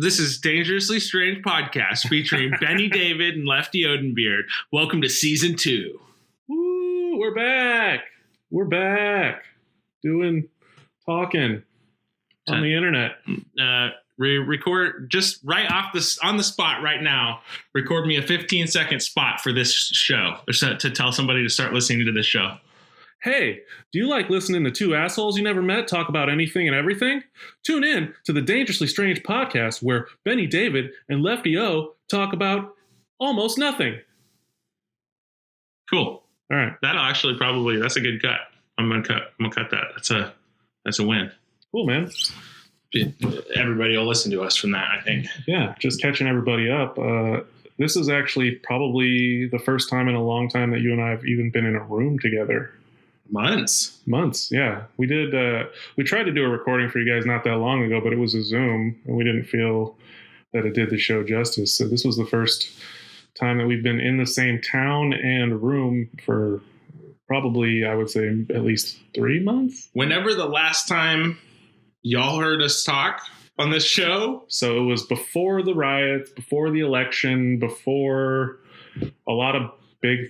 This is Dangerously Strange Podcast featuring Benny David and Lefty Odenbeard. Welcome to Season 2. Woo, we're back. We're back. Talking on the internet. Record just right on the spot right now. Record me a 15-second spot for this show to tell somebody to start listening to this show. Hey, do you like listening to two assholes you never met talk about anything and everything? Tune in to the Dangerously Strange Podcast where Benny David and Lefty O talk about almost nothing. Cool. All right. That'll actually that's a good cut. I'm gonna cut that. That's a win. Cool, man. Everybody will listen to us from that, I think. Yeah, just catching everybody up. This is actually probably the first time in a long time that you and I have even been in a room together. Months, yeah. We did. We tried to do a recording for you guys not that long ago, but it was a Zoom, and we didn't feel that it did the show justice. So this was the first time that we've been in the same town and room for probably, I would say, at least 3 months. Whenever the last time y'all heard us talk on this show. So it was before the riots, before the election, before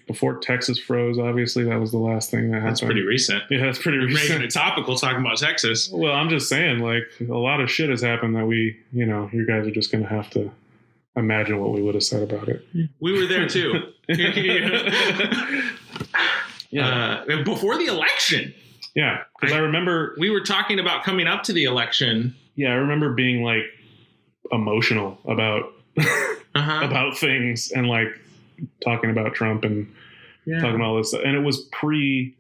before Texas froze. Obviously, that was the last thing that happened. That's pretty recent. Yeah, that's pretty recent. Making it topical talking about Texas. Well, I'm just saying, like, a lot of shit has happened that you guys are just going to have to imagine what we would have said about it. We were there too. Yeah. Before the election. Yeah, because I remember we were talking about coming up to the election. Yeah, I remember being like emotional about about things and like talking about Trump and talking about all this stuff. And it was pre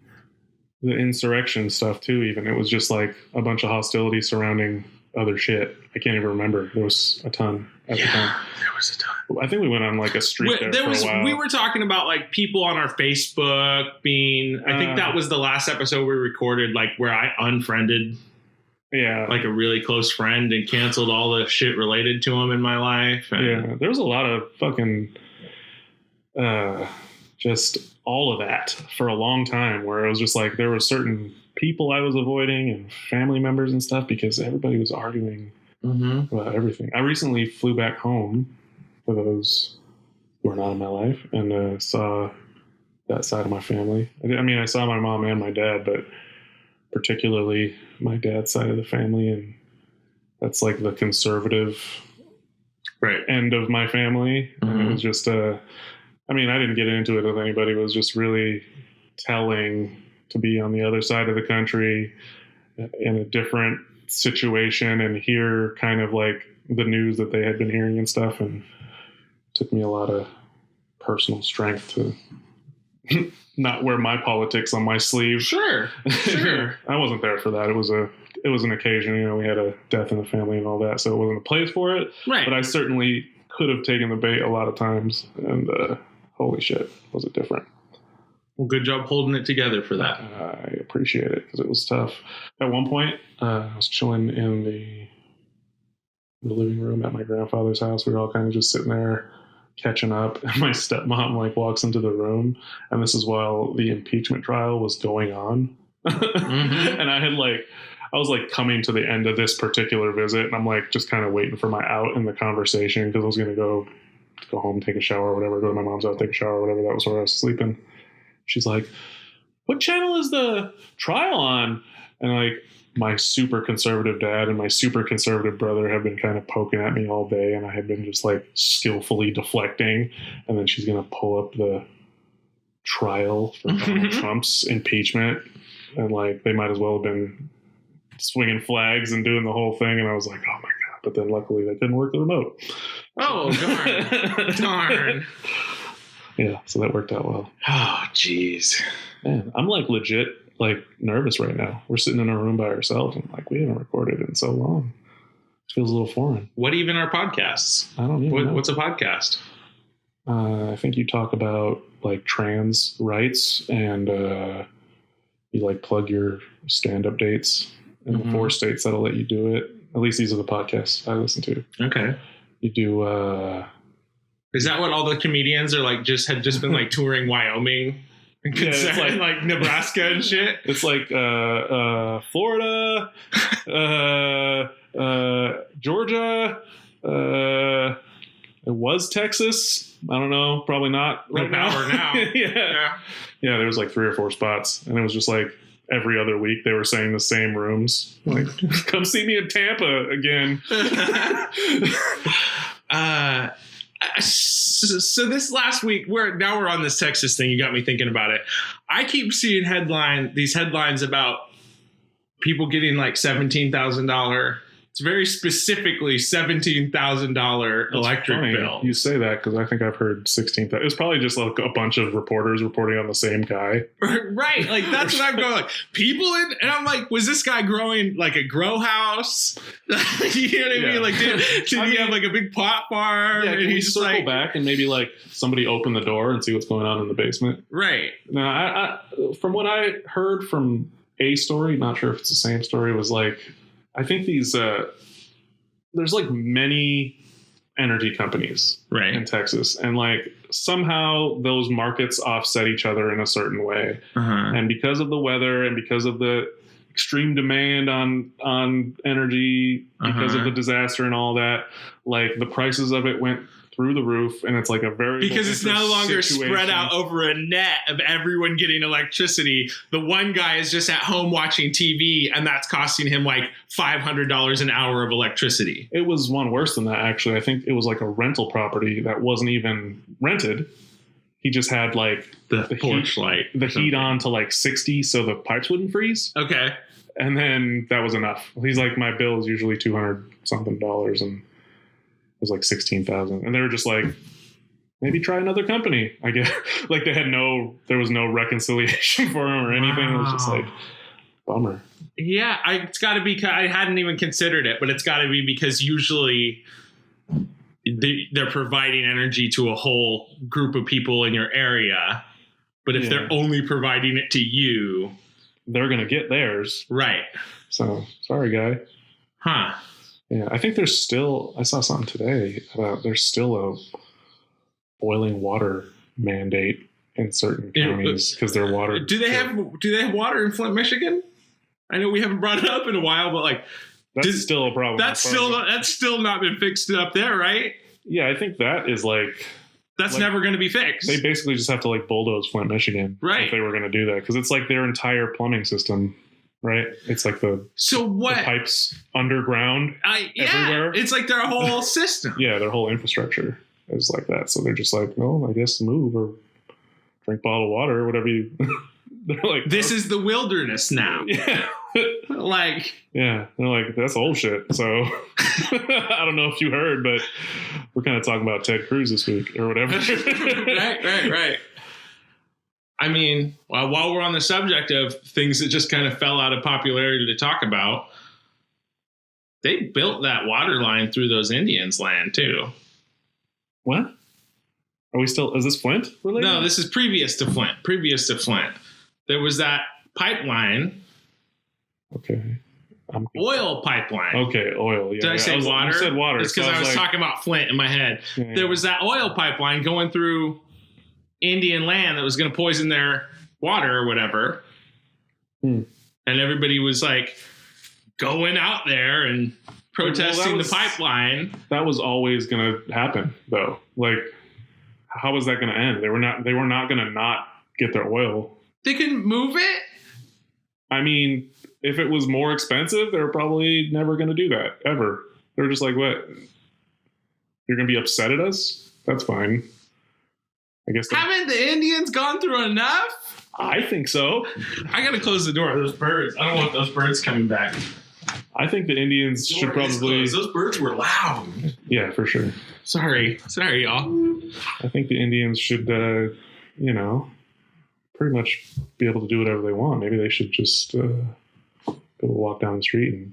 the insurrection stuff too. Even it was just like a bunch of hostility surrounding other shit. I can't even remember. There was a ton at the time. There was a ton. I think we went on like a streak for a while. We were talking about like people on our Facebook being. I think that was the last episode we recorded, like where I unfriended, like a really close friend and canceled all the shit related to him in my life. And there was a lot of fucking, just all of that for a long time, where it was just like there were certain people I was avoiding and family members and stuff because everybody was arguing about everything. I recently flew back home. For those who are not in my life, and saw that side of my family. I mean, I saw my mom and my dad, but particularly my dad's side of the family, and that's like the conservative end of my family. And it was just I didn't get into it with anybody. It was just really telling to be on the other side of the country in a different situation and hear kind of like the news that they had been hearing and stuff, and took me a lot of personal strength to not wear my politics on my sleeve. Sure. I wasn't there for that. It was an occasion. We had a death in the family and all that, so it wasn't a place for it. Right. But I certainly could have taken the bait a lot of times, and holy shit, was it different. Well, good job holding it together for that. I appreciate it because it was tough. At one point, I was chilling in the living room at my grandfather's house. We were all kind of just sitting there catching up, and my stepmom like walks into the room, and this is while the impeachment trial was going on. And I was coming to the end of this particular visit, and I'm like just kind of waiting for my out in the conversation because I was going to go home, take a shower or whatever, go to my mom's house, take a shower or whatever. That was where I was sleeping. She's like, what channel is the trial on? And like my super conservative dad and my super conservative brother have been kind of poking at me all day, and I had been just like skillfully deflecting. And then she's going to pull up the trial for Donald Trump's impeachment, and like they might as well have been swinging flags and doing the whole thing. And I was like, oh my God. But then luckily that didn't work the remote. Oh, darn. Yeah, so that worked out well. Oh, jeez. Man, I'm like legit like nervous right now. We're sitting in a room by ourselves, and like we haven't recorded in so long. It feels a little foreign. What even are podcasts? I don't even know. What's a podcast? I think you talk about like trans rights, and you like plug your stand-up dates in the 4 states that'll let you do it. At least these are the podcasts I listen to. Okay. You do. Is that what all the comedians are like? Had just been like touring Wyoming, and it's like Nebraska and shit. It's like Florida, Georgia, It was Texas. I don't know. Probably not right now. Yeah. There was like 3 or 4 spots, and it was just like every other week they were saying the same rooms. Like, come see me in Tampa again. So this last week, we're on this Texas thing. You got me thinking about it. I keep seeing these headlines about people getting like $17,000. It's very specifically $17,000 electric bill. You say that because I think I've heard 16,000. It was probably just like a bunch of reporters reporting on the same guy. Right. Like, that's what I'm going, like, people in, and I'm like, was this guy growing like a grow house? You know what I mean? Like, did he have like a big pot farm? Yeah, and he's circle back and maybe like somebody open the door and see what's going on in the basement. Right. Now, I from what I heard from a story, not sure if it's the same story, was like, I think these, there's like many energy companies in Texas, and like somehow those markets offset each other in a certain way. And because of the weather and because of the extreme demand on energy, because of the disaster and all that, like the prices of it went through the roof, and it's like a very because it's no longer spread out over a net of everyone getting electricity. The one guy is just at home watching TV, and that's costing him like $500 an hour of electricity. It was one worse than that, actually. I think it was like a rental property that wasn't even rented. He just had like the porch light, the heat on to like 60, so the pipes wouldn't freeze. Okay, and then that was enough. He's like, my bill is usually $200 something, and it was like 16,000, and they were just like, maybe try another company. I guess like there was no reconciliation for him or anything. Wow. It was just like, bummer. Yeah, it's got to be. I hadn't even considered it, but it's got to be because usually they're providing energy to a whole group of people in your area. But if they're only providing it to you, they're gonna get theirs, right? So sorry, guy. Huh. Yeah, I think there's still, I saw something today about there's still a boiling water mandate in certain counties because their water. Do they have water in Flint, Michigan? I know we haven't brought it up in a while, but like that's still a problem. That's still not been fixed up there, right? Yeah, I think that is like that's like, never going to be fixed. They basically just have to like bulldoze Flint, Michigan, right? If they were going to do that, because it's like their entire plumbing system. Right, it's like the pipes underground everywhere. It's like their whole system. Yeah, their whole infrastructure is like that. So they're just like, well, I guess move or drink bottled water or whatever you. They're like, this is the wilderness now. Yeah, like they're like that's old shit. So I don't know if you heard, but we're kind of talking about Ted Cruz this week or whatever. Right. I mean, while we're on the subject of things that just kind of fell out of popularity to talk about, they built that water line through those Indians' land too. What? Are we still? Is this Flint related? No, this is previous to Flint. There was that pipeline. Okay. Oil pipeline. Okay, oil. Yeah. Did I say water? You said water. It's because I was talking about Flint in my head. Yeah. There was that oil pipeline going through Indian land that was going to poison their water or whatever. And everybody was like going out there and protesting the pipeline. That was always going to happen though. Like, how was that going to end? They were not going to not get their oil. They couldn't move it. I mean, if it was more expensive, they're probably never going to do that ever. They're just like, what? You're going to be upset at us? That's fine. I guess. Haven't the Indians gone through enough? I think so. I gotta close the door. Those birds. I don't want those birds coming back. I think the Indians should probably. Those birds were loud. Yeah, for sure. Sorry, y'all. I think the Indians should, pretty much be able to do whatever they want. Maybe they should just be able to walk down the street and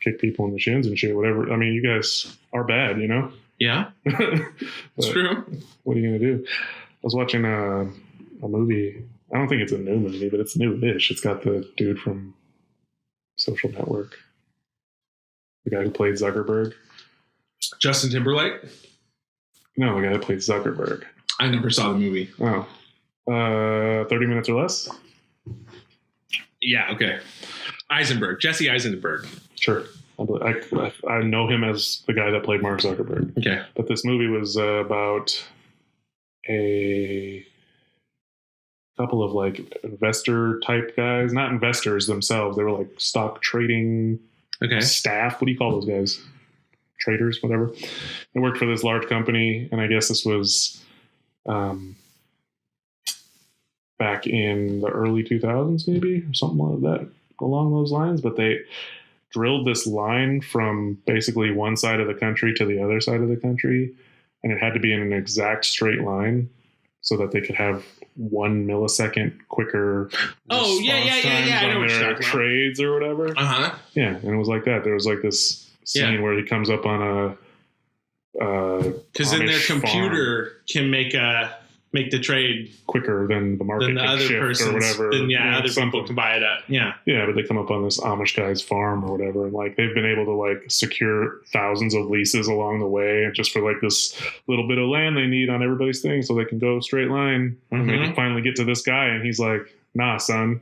kick people in the shins and shit. Whatever. I mean, you guys are bad, you know. Yeah, it's true. What are you gonna do? I was watching a movie. I don't think it's a new movie, but it's new-ish. It's got the dude from Social Network, the guy who played Zuckerberg. Justin Timberlake? No, the guy that played Zuckerberg. I never saw the movie. Oh. 30 Minutes or Less? Yeah, okay. Jesse Eisenberg. Sure. I know him as the guy that played Mark Zuckerberg. Okay. But this movie was about a couple of like investor type guys, not investors themselves. They were like stock trading staff. What do you call those guys? Traders, whatever. They worked for this large company, and I guess this was back in the early 2000s, maybe, or something like that, along those lines. But they drilled this line from basically one side of the country to the other side of the country, and it had to be in an exact straight line so that they could have 1 millisecond quicker I know what you're talking trades or whatever. Yeah, and it was like that. There was like this scene where he comes up on a because then their computer can make the trade quicker than the market, than the other person or whatever. Then other people can buy it up. Yeah, but they come up on this Amish guy's farm or whatever, and like they've been able to like secure thousands of leases along the way, and just for like this little bit of land they need on everybody's thing, so they can go straight line. And they can finally get to this guy, and he's like, "Nah, son,"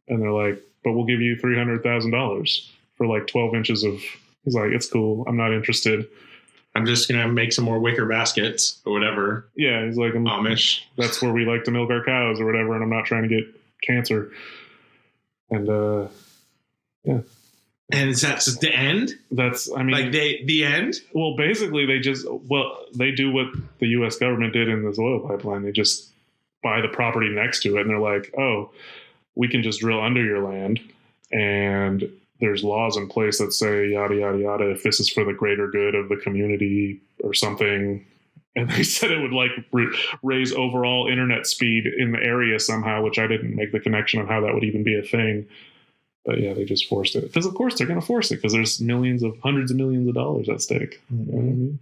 and they're like, "But we'll give you $300,000 for like 12 inches of." He's like, "It's cool. I'm not interested. I'm just going to make some more wicker baskets or whatever." Yeah, he's like, Amish. That's where we like to milk our cows or whatever, and I'm not trying to get cancer. And, And is that the end? Like the end? Well, basically they do what the U.S. government did in this oil pipeline. They just buy the property next to it, and they're like, oh, we can just drill under your land, and there's laws in place that say yada, yada, yada, if this is for the greater good of the community or something. And they said it would like raise overall internet speed in the area somehow, which I didn't make the connection on how that would even be a thing. But yeah, they just forced it. Because of course they're going to force it, because there's hundreds of millions of dollars at stake. You know what I mean?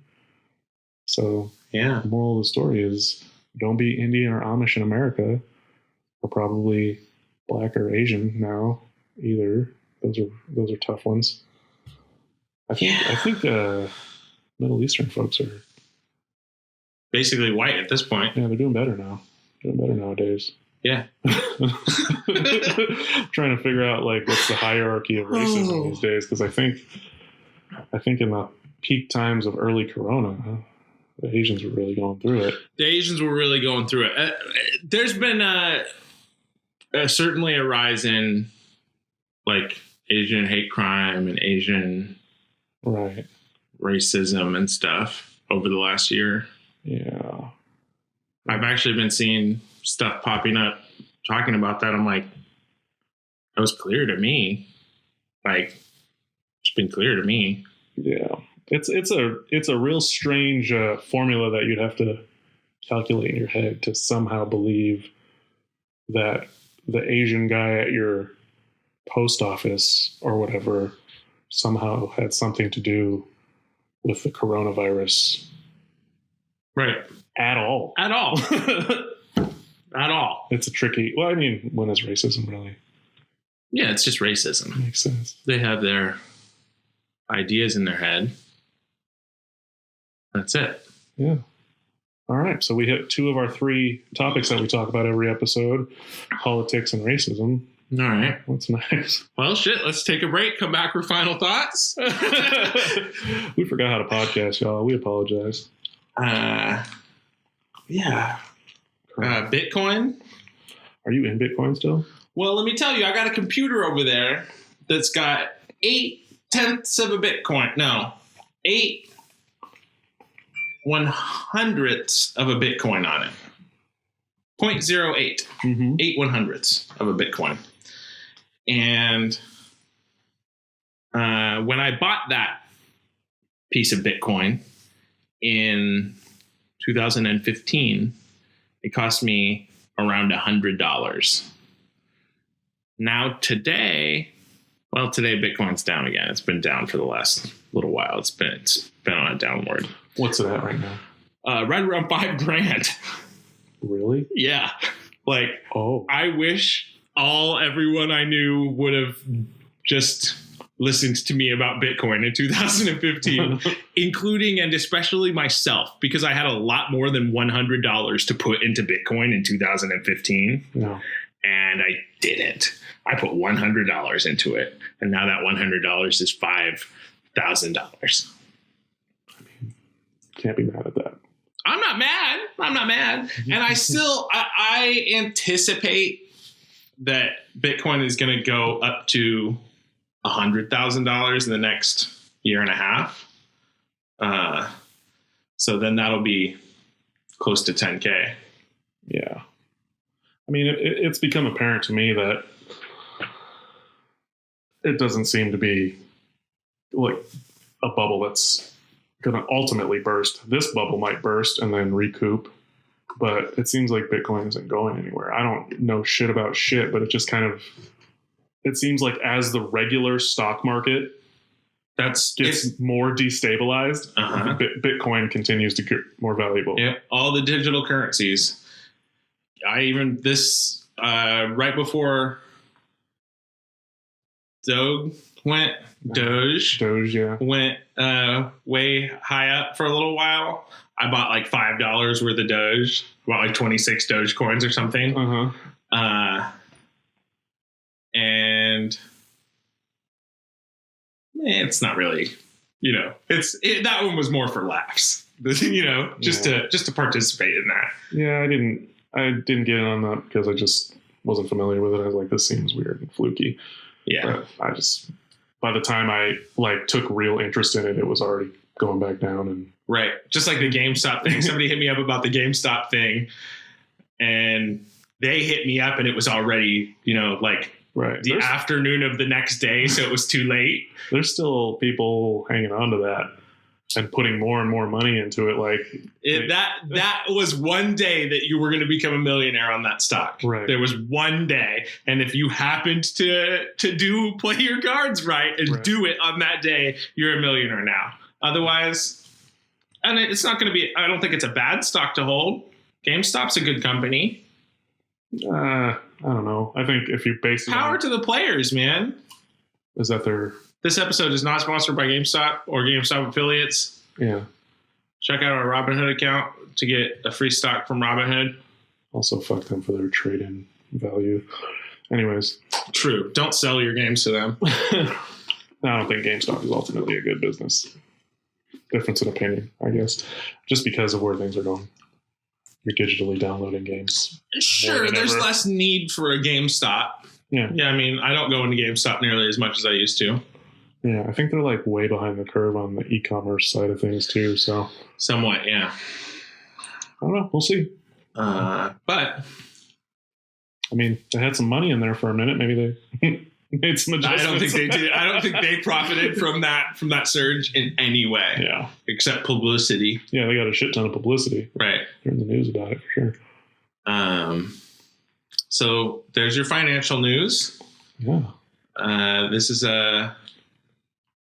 So the moral of the story is don't be Indian or Amish in America, or probably Black or Asian now either. Those are tough ones. I think Middle Eastern folks are basically white at this point. Yeah, they're doing better now. Doing better nowadays. Yeah. Trying to figure out like what's the hierarchy of racism these days, because I think in the peak times of early Corona, the Asians were really going through it. The Asians were really going through it. There's been certainly a rise in like Asian hate crime and Asian racism and stuff over the last year. Yeah. I've actually been seeing stuff popping up talking about that. I'm like, it was clear to me. Like, it's been clear to me. Yeah. It's a real strange formula that you'd have to calculate in your head to somehow believe that the Asian guy at your post office or whatever somehow had something to do with the coronavirus. Right. At all. At all. It's a tricky, well, I mean, when is racism really? Yeah, it's just racism. Makes sense. They have their ideas in their head. That's it. Yeah. All right. So we hit 2 of our 3 topics that we talk about every episode: politics and racism. All right. What's next? Well, shit. Let's take a break. Come back for final thoughts. We forgot how to podcast, y'all. We apologize. Yeah. Bitcoin. Are you in Bitcoin still? Well, let me tell you, I got a computer over there that's got 8/10 of a Bitcoin. No, 8/100ths of a Bitcoin on it. 0.08. 8/100ths of a Bitcoin. And when I bought that piece of Bitcoin in 2015, it cost me around $100. Now today Bitcoin's down again. It's been down for the last little while. It's been on a downward. What's it at right now? Right around $5,000. Really? Yeah. Like, I wish everyone I knew would have just listened to me about Bitcoin in 2015, including and especially myself, because I had a lot more than $100 to put into Bitcoin in 2015. No. And I didn't. I put $100 into it, and now that $100 is $5,000. Can't be mad at that. I'm not mad. And I anticipate that Bitcoin is going to go up to $100,000 in the next year and a half. So then that'll be close to 10K. Yeah. I mean, it's become apparent to me that it doesn't seem to be like a bubble that's going to ultimately burst. This bubble might burst and then recoup, but it seems like Bitcoin isn't going anywhere. I don't know shit about shit, but it just kind of, it seems like as the regular stock market gets more destabilized, Bitcoin continues to get more valuable. Yeah, all the digital currencies. Right before Doge, yeah, went way high up for a little while. I bought like $5 worth of Doge. I bought like 26 Doge coins or something. And it's not really, that one was more for laughs, just to participate in that. Yeah, I didn't get in on that because I just wasn't familiar with it. I was like, this seems weird and fluky. Yeah. But by the time I took real interest in it, it was already going back down. And right. Just like the GameStop thing. Somebody hit me up about the GameStop thing, and they hit me up and it was already, the afternoon of the next day. So it was too late. There's still people hanging on to that and putting more and more money into it. That was one day that you were going to become a millionaire on that stock. Right. There was one day. And if you happened to play your cards right and do it on that day, you're a millionaire now. Otherwise, and it's not going to be, I don't think it's a bad stock to hold. GameStop's a good company. I don't know. I think if you base it Power to the players, man. Is that their... This episode is not sponsored by GameStop or GameStop affiliates. Yeah. Check out our Robinhood account to get a free stock from Robinhood. Also, fuck them for their trade-in value. Anyways. True. Don't sell your games to them. I don't think GameStop is ultimately a good business. Difference in opinion, I guess. Just because of where things are going. You're digitally downloading games. Sure, there's less need for a GameStop. Yeah. Yeah, I mean, I don't go into GameStop nearly as much as I used to. Yeah, I think they're way behind the curve on the e-commerce side of things too. So somewhat, yeah. I don't know. We'll see. But I mean, they had some money in there for a minute. Maybe they made some adjustments. I don't think they did. I don't think they profited from that surge in any way. Yeah, except publicity. Yeah, they got a shit ton of publicity. Right, they're in the news about it for sure. So there's your financial news. Yeah.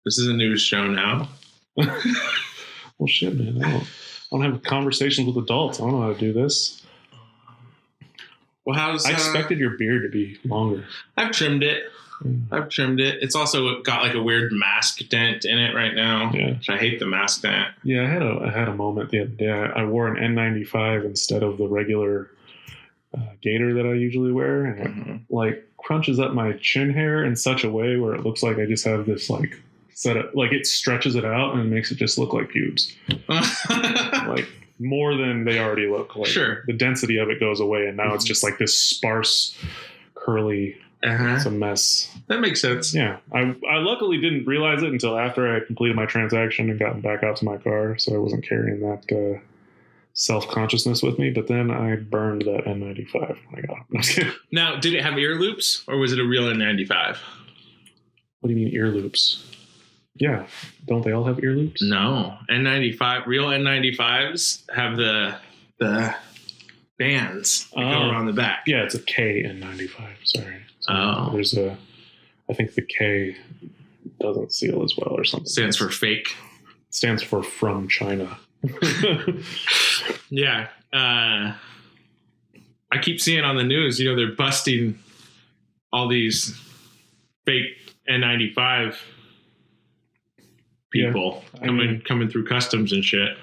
This is a news show now. Well, shit, man. I don't have conversations with adults. I don't know how to do this. Well, I expected your beard to be longer. I've trimmed it. It's also got a weird mask dent in it right now. Yeah. Which I hate the mask dent. Yeah, I had a moment the other day. I wore an N95 instead of the regular gaiter that I usually wear, and it crunches up my chin hair in such a way where it looks like I just have this set up, it stretches it out and makes it just look like pubes. More than they already look like. Sure. The density of it goes away, and now it's just this sparse, curly. It's a mess. That makes sense. Yeah. I luckily didn't realize it until after I completed my transaction and gotten back out to my car, so I wasn't carrying that self-consciousness with me, but then I burned that N95 when I got it. Now, did it have ear loops, or was it a real N95? What do you mean ear loops? Yeah. Don't they all have ear loops? No. N95, real N95s have the bands that go around the back. Yeah, it's a K N95. Sorry. So I think the K doesn't seal as well or something. Stands for fake. Stands for from China. Yeah. I keep seeing on the news, they're busting all these fake N95 people coming through customs and shit.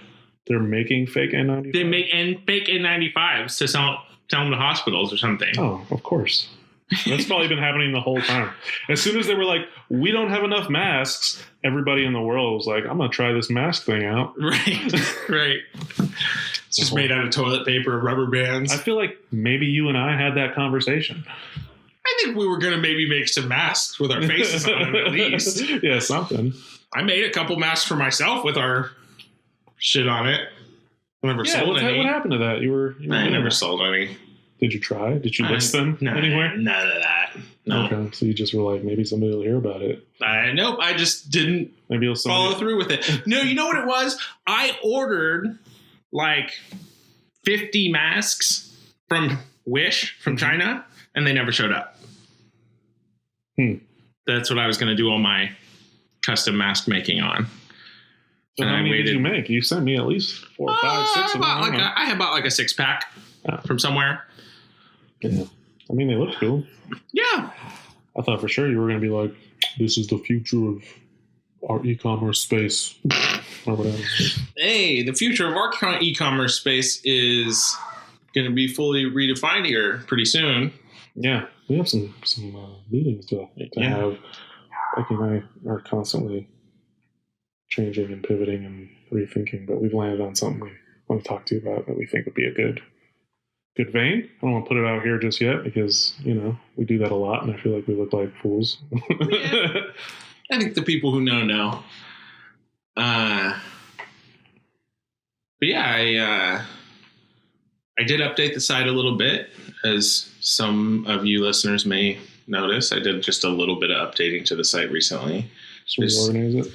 They're making fake N95s? They make fake N95s to sell tell them to hospitals or something. Oh, of course. That's probably been happening the whole time. As soon as they were like, we don't have enough masks, everybody in the world was like, I'm going to try this mask thing out. Right, right. It's just made out of toilet paper, rubber bands. I feel like maybe you and I had that conversation. I think we were going to maybe make some masks with our faces on them at least. Yeah, something. I made a couple masks for myself with our shit on it. I never sold any. What happened to that? I never sold any. Did you try? Did you list them anywhere? None of that. No. Okay, so you just were like, maybe somebody will hear about it. Nope, I just didn't follow through with it. No, you know what it was? I ordered like 50 masks from Wish, from China, and they never showed up. That's what I was going to do all my custom mask making on. So how many did you make? You sent me at least 4, 5, 6 of them. I had bought like a 6-pack from somewhere. Yeah. I mean, they look cool. Yeah. I thought for sure you were going to be like, this is the future of our e-commerce space or whatever. Hey, the future of our e-commerce space is going to be fully redefined here pretty soon. Yeah. We have some meetings to have. Becky and I are constantly changing and pivoting and rethinking, but we've landed on something we want to talk to you about that we think would be a good vein. I don't want to put it out here just yet because, we do that a lot and I feel like we look like fools. Yeah. I think the people who know. But yeah, I did update the site a little bit, as some of you listeners may notice. I did just a little bit of updating to the site recently. Should we organize it?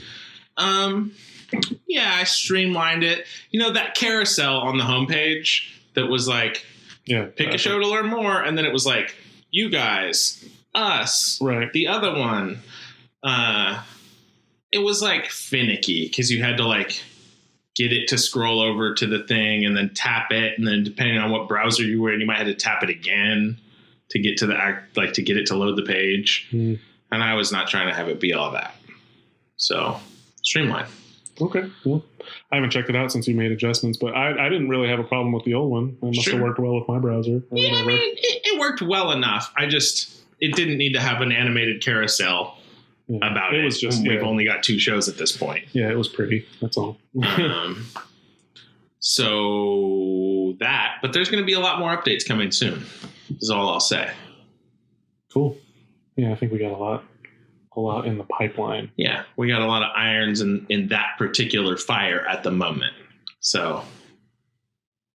Yeah, I streamlined it. That carousel on the homepage that was like, pick a show to learn more, and then it was like, you guys, us, right? The other one. It was like finicky because you had to like get it to scroll over to the thing and then tap it, and then depending on what browser you were in, you might have to tap it again to get to to get it to load the page. And I was not trying to have it be all that. So streamline. Okay. Well, I haven't checked it out since you made adjustments, but I didn't really have a problem with the old one. It must have worked well with my browser. Yeah, I mean, it worked well enough. It didn't need to have an animated carousel about it. It was just, we've only got 2 shows at this point. Yeah, it was pretty. That's all. So but there's going to be a lot more updates coming soon, is all I'll say. Cool. Yeah, I think we got a lot in the pipeline. Yeah, we got a lot of irons in that particular fire at the moment. So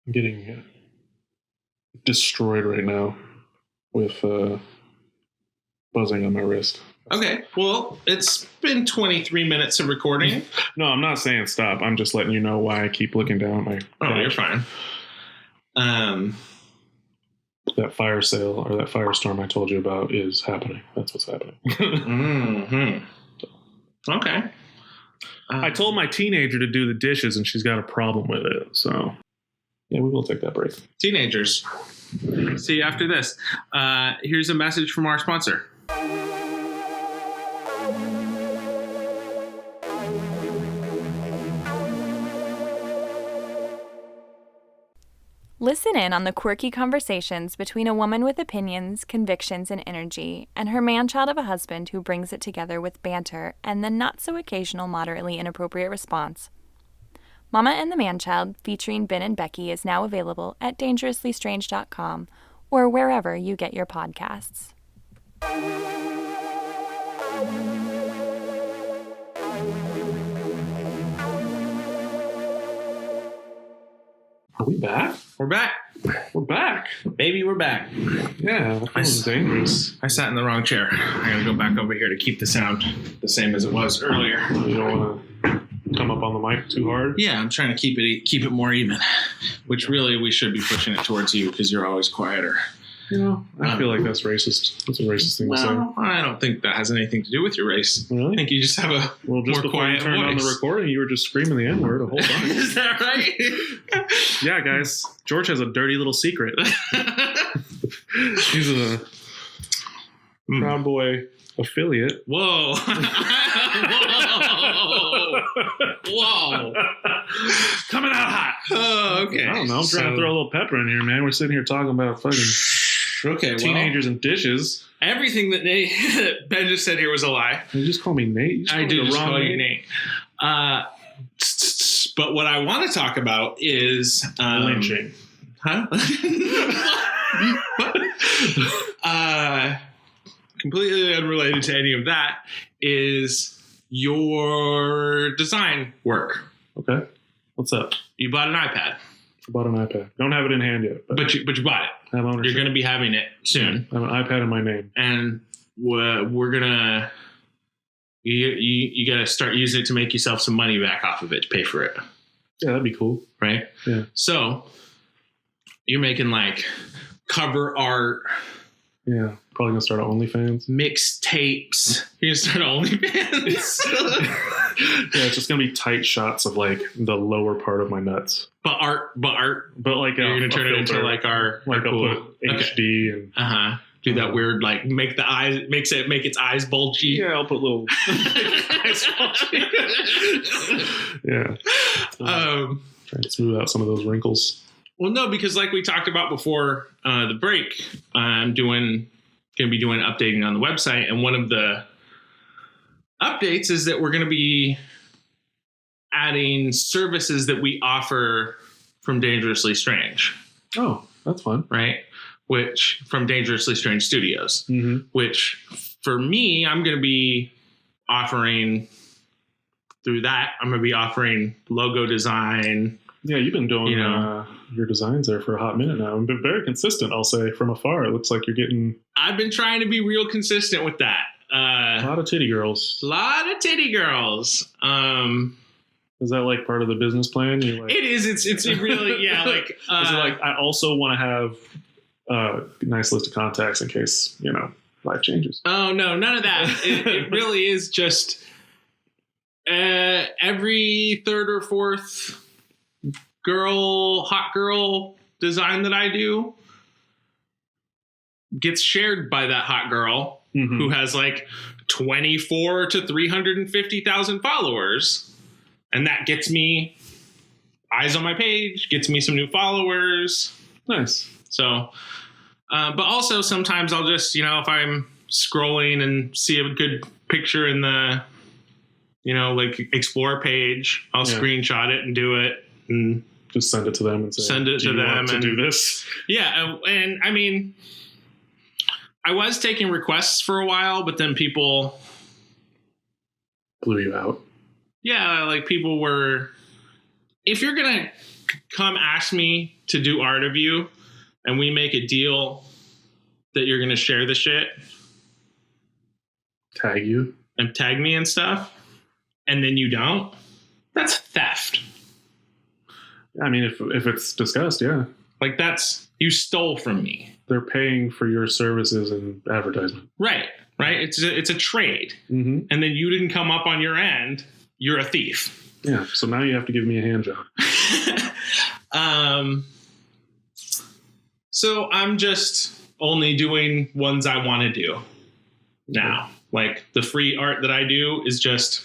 I'm getting destroyed right now with buzzing on my wrist. Okay, well, it's been 23 minutes of recording. No, I'm not saying stop. I'm just letting you know why I keep looking down at my... Oh, you're fine. That fire sale or that firestorm I told you about is happening. That's what's happening. Okay. I told my teenager to do the dishes and she's got a problem with it. So, yeah, we will take that break. Teenagers. See you after this. Here's a message from our sponsor. Listen in on the quirky conversations between a woman with opinions, convictions, and energy, and her man-child of a husband who brings it together with banter and the not-so-occasional moderately inappropriate response. Mama and the Man-Child, featuring Ben and Becky, is now available at DangerouslyStrange.com or wherever you get your podcasts. Are we back? We're back. We're back. Baby, we're back. Yeah, that was dangerous. I sat in the wrong chair. I gotta go back over here to keep the sound the same as it was earlier. You don't want to come up on the mic too hard? Yeah, I'm trying to keep it more even, which really we should be pushing it towards you because you're always quieter. I feel like that's racist. That's a racist thing to say. I don't think that has anything to do with your race. Really? I think you just have a more quiet voice. On the recording, you were just screaming the N-word a whole bunch. Is that right? Yeah, guys. George has a dirty little secret. He's a Proud Boy affiliate. Whoa. Whoa. Whoa. Coming out hot. Oh, Okay. I don't know. I'm trying to throw a little pepper in here, man. We're sitting here talking about fucking teenagers and dishes. Everything that Ben just said here was a lie. You just call me Nate. I did just call you Nate. But what I want to talk about is lynching. Huh? Completely unrelated to any of that is your design work. Okay. What's up? You bought an iPad. I bought an iPad. Don't have it in hand yet. But you bought it. I have ownership. You're going to be having it soon. I have an iPad in my name. And we're going to... You got to start using it to make yourself some money back off of it to pay for it. Yeah, that'd be cool. Right? Yeah. So you're making like cover art. Yeah. Probably going to start an OnlyFans. Mixtapes. You're going to start an OnlyFans. Yeah, it's just going to be tight shots of like the lower part of my nuts. But like you're going to turn it into like our cool HD and do that weird like make its eyes bulgy. Yeah, I'll put little eyes bulgy. Yeah. Trying to smooth out some of those wrinkles. Well, no, because like we talked about before the break, I'm going to be doing updating on the website, and one of the updates is that we're going to be adding services that we offer from Dangerously Strange. Oh, that's fun. Right? Which from Dangerously Strange Studios, which for me, I'm going to be offering through that. I'm going to be offering logo design. Yeah, you've been doing your designs there for a hot minute now. I've been very consistent, I'll say. From afar, it looks like you're getting... I've been trying to be real consistent with that. A lot of titty girls. A lot of titty girls. Is that like part of the business plan? Like, it is. It's really, yeah. Like, is it like, I also want to have a nice list of contacts in case, life changes? Oh, no, none of that. It really is just every third or fourth hot girl design that I do gets shared by that hot girl who has like 24 to 350,000 followers. And that gets me eyes on my page, gets me some new followers. Nice. So, but also sometimes I'll just, if I'm scrolling and see a good picture in the, like Explore page, I'll screenshot it and do it and just send it to them and say, send it to them and do this. Yeah. And I mean, I was taking requests for a while, but then people blew you out. Yeah. Like people were, if you're going to come ask me to do art of you and we make a deal that you're going to share the shit, tag you and tag me and stuff, and then you don't, that's theft. I mean, if it's discussed, yeah. Like you stole from me. They're paying for your services and advertisement. Right. It's a trade. Mm-hmm. And then you didn't come up on your end. You're a thief. Yeah. So now you have to give me a hand job. So I'm just only doing ones I want to do now. Like the free art that I do is just,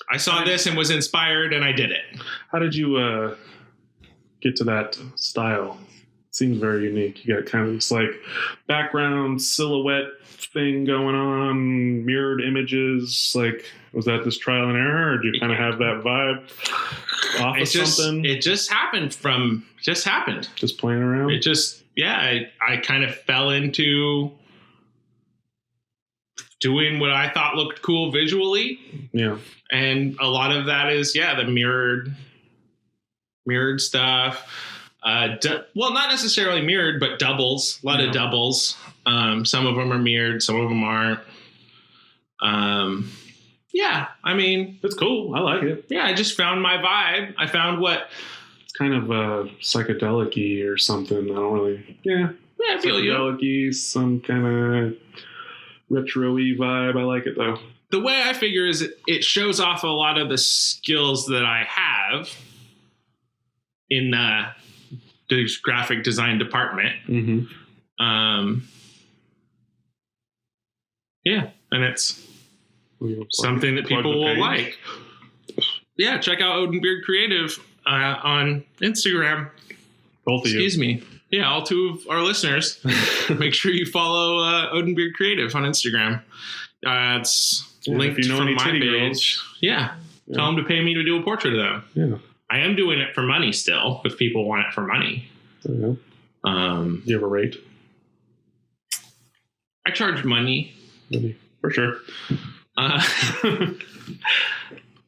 I saw this and was inspired and I did it. How did you get to that style? It seems very unique. You got kind of this like background silhouette thing going on, mirrored images. Like, was that this trial and error, or did you kind of have that vibe off of something? It just happened. Just playing around? It just, I kind of fell into doing what I thought looked cool visually. Yeah. And a lot of that is, the mirrored stuff. Well, not necessarily mirrored, but doubles. A lot of doubles. Some of them are mirrored. Some of them aren't. I mean, it's cool. I like it. Yeah, I just found my vibe. I found what... It's kind of psychedelic-y or something. I don't really... Yeah, I feel you. Psychedelic-y, some kind of retro-y vibe. I like it, though. The way I figure is it shows off a lot of the skills that I have in the graphic design department. Mm-hmm. And it's something that people will like. Yeah, check out Odin Beard Creative. on Instagram. Both of you. Excuse me. Yeah, all two of our listeners. Make sure you follow Odenbeard Creative on Instagram. It's linked from my page. Girls. Yeah. Tell them to pay me to do a portrait of them. Yeah. I am doing it for money still, if people want it for money. Yeah. Do you have a rate? I charge money. For sure. Because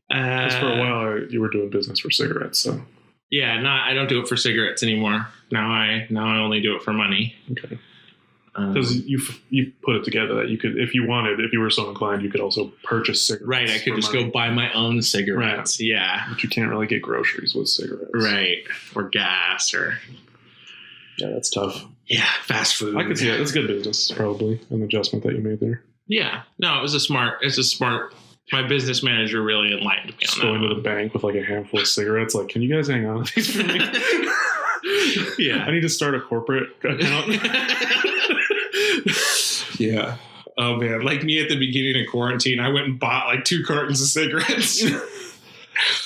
for a while you were doing business for cigarettes, so. Yeah, I don't do it for cigarettes anymore. Now I only do it for money. Okay. Because you put it together that you could, if you were so inclined, you could also purchase cigarettes. Right, I could just go buy my own cigarettes. Right. Yeah. But you can't really get groceries with cigarettes. Right. Or gas or... Yeah, that's tough. Yeah, fast food. I could see that. It's good business, probably, an adjustment that you made there. Yeah. No, it's a smart... My business manager really enlightened me on just going to the bank with like a handful of cigarettes. Like, can you guys hang on to these for me? Yeah. I need to start a corporate account. Yeah. Oh, man. Like me at the beginning of quarantine, I went and bought like 2 cartons of cigarettes.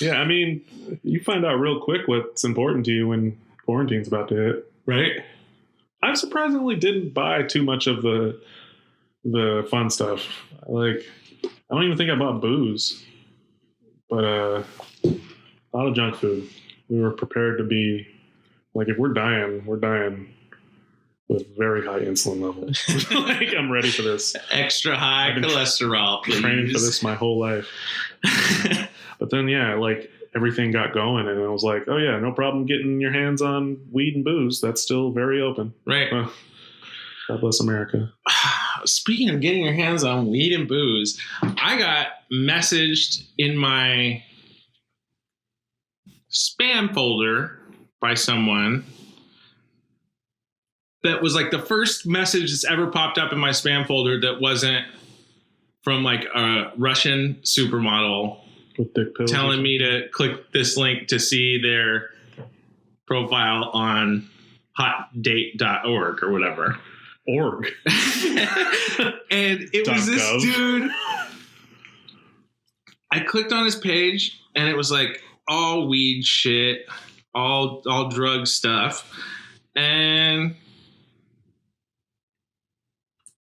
Yeah, I mean, you find out real quick what's important to you when quarantine's about to hit. Right? I surprisingly didn't buy too much of the fun stuff. Like... I don't even think I bought booze, but a lot of junk food. We were prepared to be like, if we're dying with very high insulin levels. Like, I'm ready for this. Extra high cholesterol, please. Training for this my whole life. But then, yeah, like everything got going, and I was like, oh yeah, no problem getting your hands on weed and booze. That's still very open. Right. Well, God bless America. Speaking of getting your hands on weed and booze, I got messaged in my spam folder by someone that was like the first message that's ever popped up in my spam folder that wasn't from like a Russian supermodel with dick pills telling me to click this link to see their profile on hotdate.org or whatever. Org. And it was this dude. I clicked on his page and it was like all weed shit, all drug stuff. And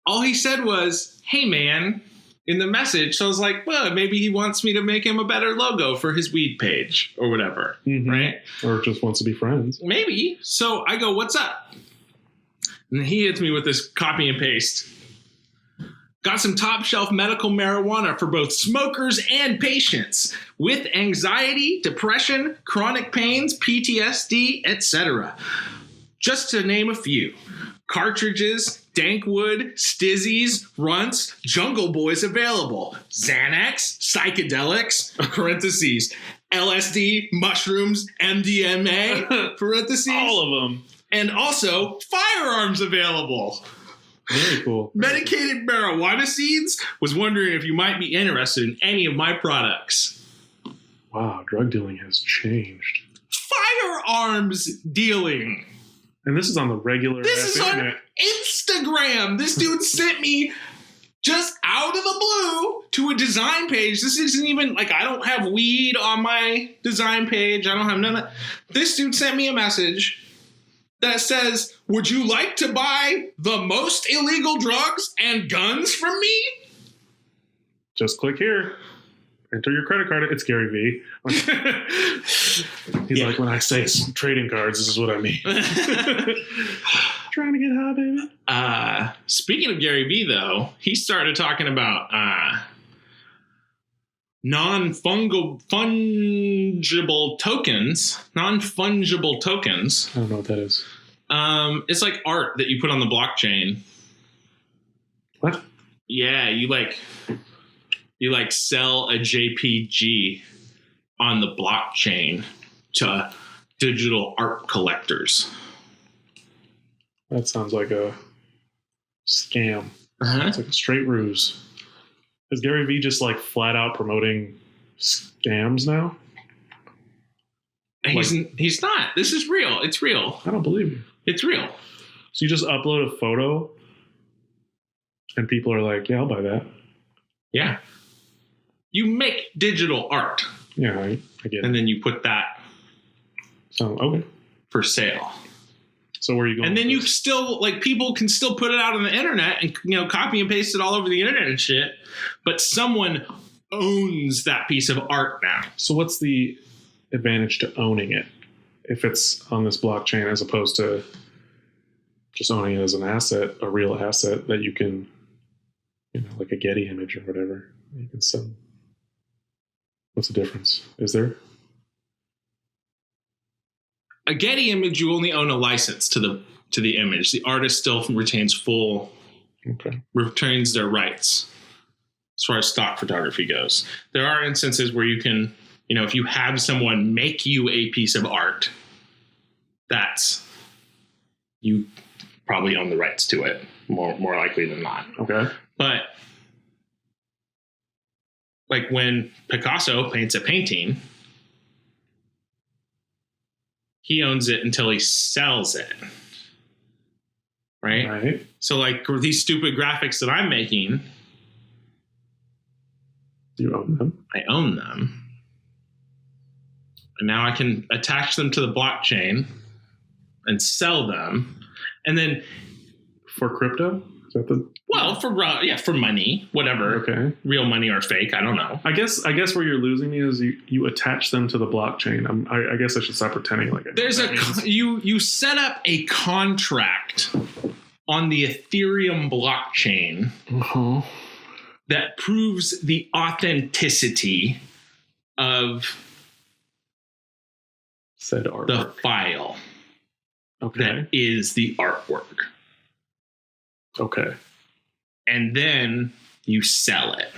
all he said was, "Hey man," in the message. So I was like, well, maybe he wants me to make him a better logo for his weed page or whatever. Mm-hmm. Right? Or just wants to be friends. Maybe. So I go, "What's up?" And he hits me with this copy and paste. "Got some top shelf medical marijuana for both smokers and patients with anxiety, depression, chronic pains, PTSD, etc. Just to name a few. Cartridges, Dankwood, Stizzies, Runts, Jungle Boys available. Xanax, psychedelics, parentheses, LSD, mushrooms, MDMA, parentheses. All of them. And also firearms available." Very cool. Medicated marijuana seeds. Was wondering if you might be interested in any of my products. Wow, drug dealing has changed. Firearms dealing. And this is on the regular. This is internet. on Instagram. This dude sent me just out of the blue to a design page. This isn't even like, I don't have weed on my design page. I don't have none of that. This dude sent me a message that says, "Would you like to buy the most illegal drugs and guns from me?" Just click here. Enter your credit card. It's Gary V. He's like, when I say trading cards, this is what I mean. Trying to get high, baby. Speaking of Gary V, though, he started talking about non-fungible tokens. Non-fungible tokens. I don't know what that is. It's like art that you put on the blockchain. What? Yeah, you sell a JPG on the blockchain to digital art collectors. That sounds like a scam. Uh-huh. It's like a straight ruse. Is Gary Vee just like flat out promoting scams now? He's not. This is real. It's real. I don't believe you. It's real. So you just upload a photo and people are like, yeah, I'll buy that. Yeah. You make digital art. Yeah, I get it. And then you put that Oh, okay. For sale. So where are you going? And then you still, like, people can still put it out on the internet and, you know, copy and paste it all over the internet and shit. But someone owns that piece of art now. So what's the advantage to owning it if it's on this blockchain as opposed to just owning it as an asset, a real asset that you can, you know, like a Getty image or whatever, you can sell? What's the difference? Is there? A Getty image, you only own a license to the image. The artist still retains retains their rights as far as stock photography goes. There are instances where you can, you know, if you have someone make you a piece of art, that's, you probably own the rights to it, more likely than not. Okay. But like when Picasso paints a painting, he owns it until he sells it. Right? So like these stupid graphics that I'm making, you own them. I own them. And now I can attach them to the blockchain and sell them. And then for crypto? Is that the... Well, for money, whatever. Okay. Real money or fake, I don't know. I guess where you're losing me is you attach them to the blockchain. I guess I should stop pretending like it. There's you set up a contract on the Ethereum blockchain that proves the authenticity of said artwork. The file. Okay. That is the artwork. Okay. And then you sell it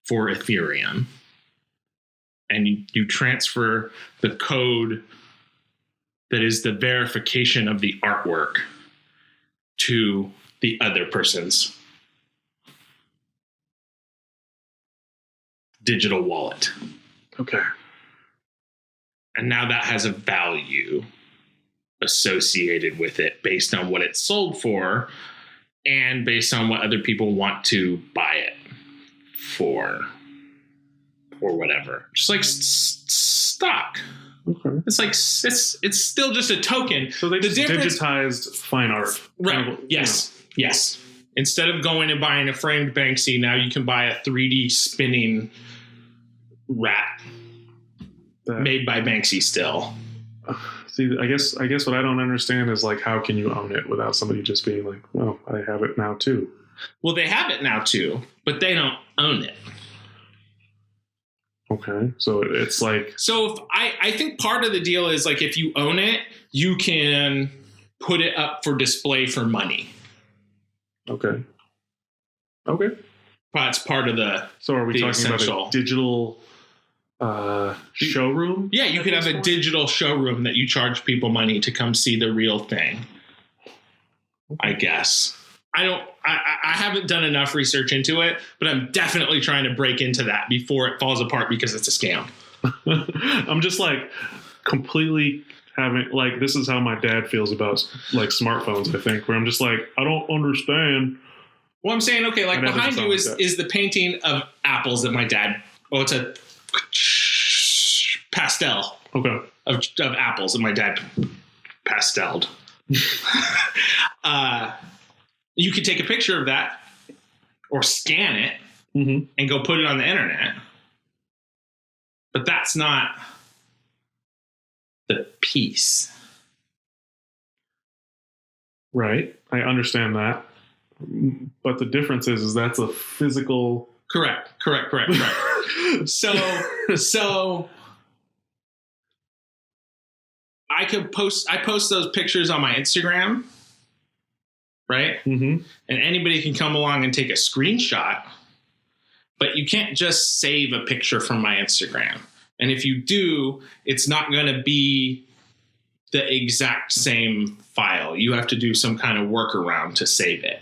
for Ethereum. And you transfer the code that is the verification of the artwork to the other person's digital wallet. Okay. And now that has a value associated with it based on what it's sold for and based on what other people want to buy it for or whatever. Just like stock. Okay. It's like it's still just a token. So they just digitized fine art. Right. Yes. Yeah. Yes. Instead of going and buying a framed Banksy, now you can buy a 3D spinning rat made by Banksy still. See, I guess what I don't understand is like, how can you own it without somebody just being like, well, I have it now too. Well, they have it now too, but they don't own it. Okay. So it's like, so if I think part of the deal is like, if you own it, you can put it up for display for money. Okay. Okay. That's part of the. So are we talking about a digital showroom? Yeah, you could have a digital showroom that you charge people money to come see the real thing. I guess. I haven't done enough research into it, but I'm definitely trying to break into that before it falls apart because it's a scam. I'm just like completely having like, this is how my dad feels about like smartphones, I think, where I'm just like, I don't understand. Well, I'm saying, okay, like behind you is the painting of apples that my dad, it's a pastel. Okay. Of apples that my dad pasteled. You could take a picture of that or scan it and go put it on the internet. But that's not the piece. Right. I understand that. But the difference is that's a physical. Correct. So I post those pictures on my Instagram, right? Mm-hmm. And anybody can come along and take a screenshot, but you can't just save a picture from my Instagram. And if you do, it's not going to be the exact same file. You have to do some kind of workaround to save it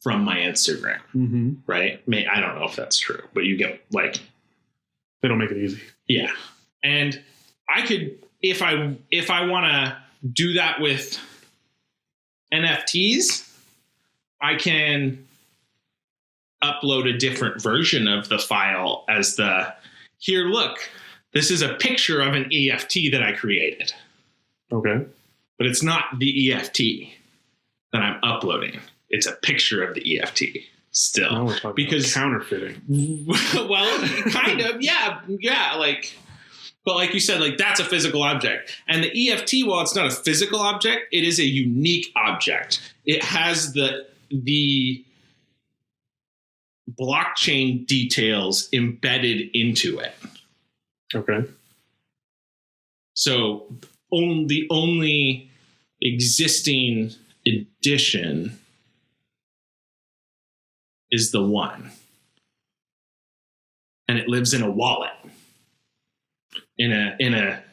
from my Instagram, right? I don't know if that's true, but you get like... They don't make it easy. Yeah. And I could, if I want to do that with NFTs, I can upload a different version of the file as here, look, This is a picture of an EFT that I created. Okay. But it's not the EFT that I'm uploading. It's a picture of the EFT still. Now we're talking because about counterfeiting. Well, kind of, yeah, like, but like you said, like that's a physical object. And the EFT, while it's not a physical object, it is a unique object. It has the blockchain details embedded into it. Okay. So the only existing edition is the one. And it lives in a wallet. In a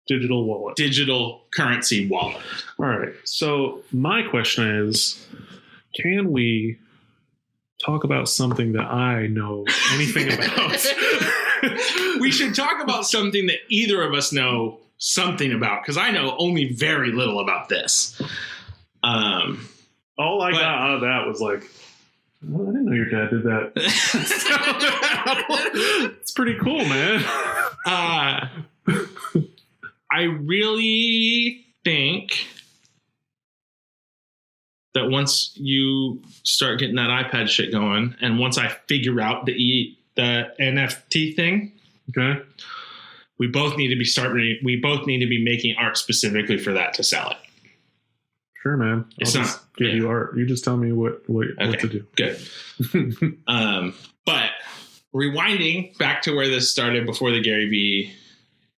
digital currency wallet. All right. So my question is, can we talk about something that I know anything about? We should talk about something that either of us know something about, because I know only very little about this. All I got out of that was like, oh, I didn't know your dad did that. It's pretty cool, man. I really think that once you start getting that iPad shit going, and once I figure out the NFT thing, okay, we both need to be making art specifically for that to sell it. Sure, man. I'll just give you art. You just tell me what to do. Good. But rewinding back to where this started before the Gary Vee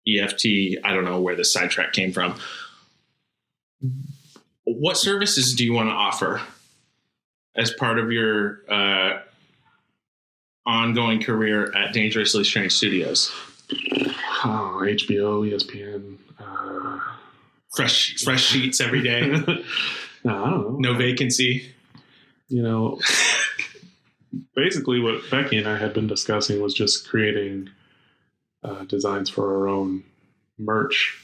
EFT, I don't know where the sidetrack came from. What services do you want to offer as part of your ongoing career at Dangerously Strange Studios? Oh, HBO, ESPN. Fresh sheets every day. No, I don't know. No vacancy. You know, basically what Becky and I had been discussing was just creating designs for our own merch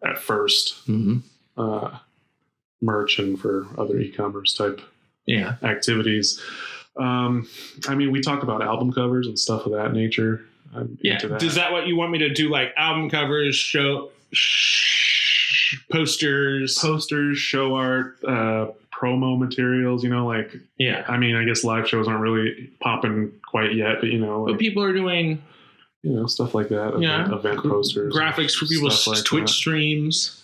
at first. Mm-hmm. Merch and for other e-commerce type activities. I mean, we talked about album covers and stuff of that nature. I'm into that. Is that what you want me to do? Like album covers, posters, show art, promo materials, you know, like, I mean, I guess live shows aren't really popping quite yet, but you know, like, but people are doing, you know, stuff like that. Event posters, graphics for people's like Twitch streams.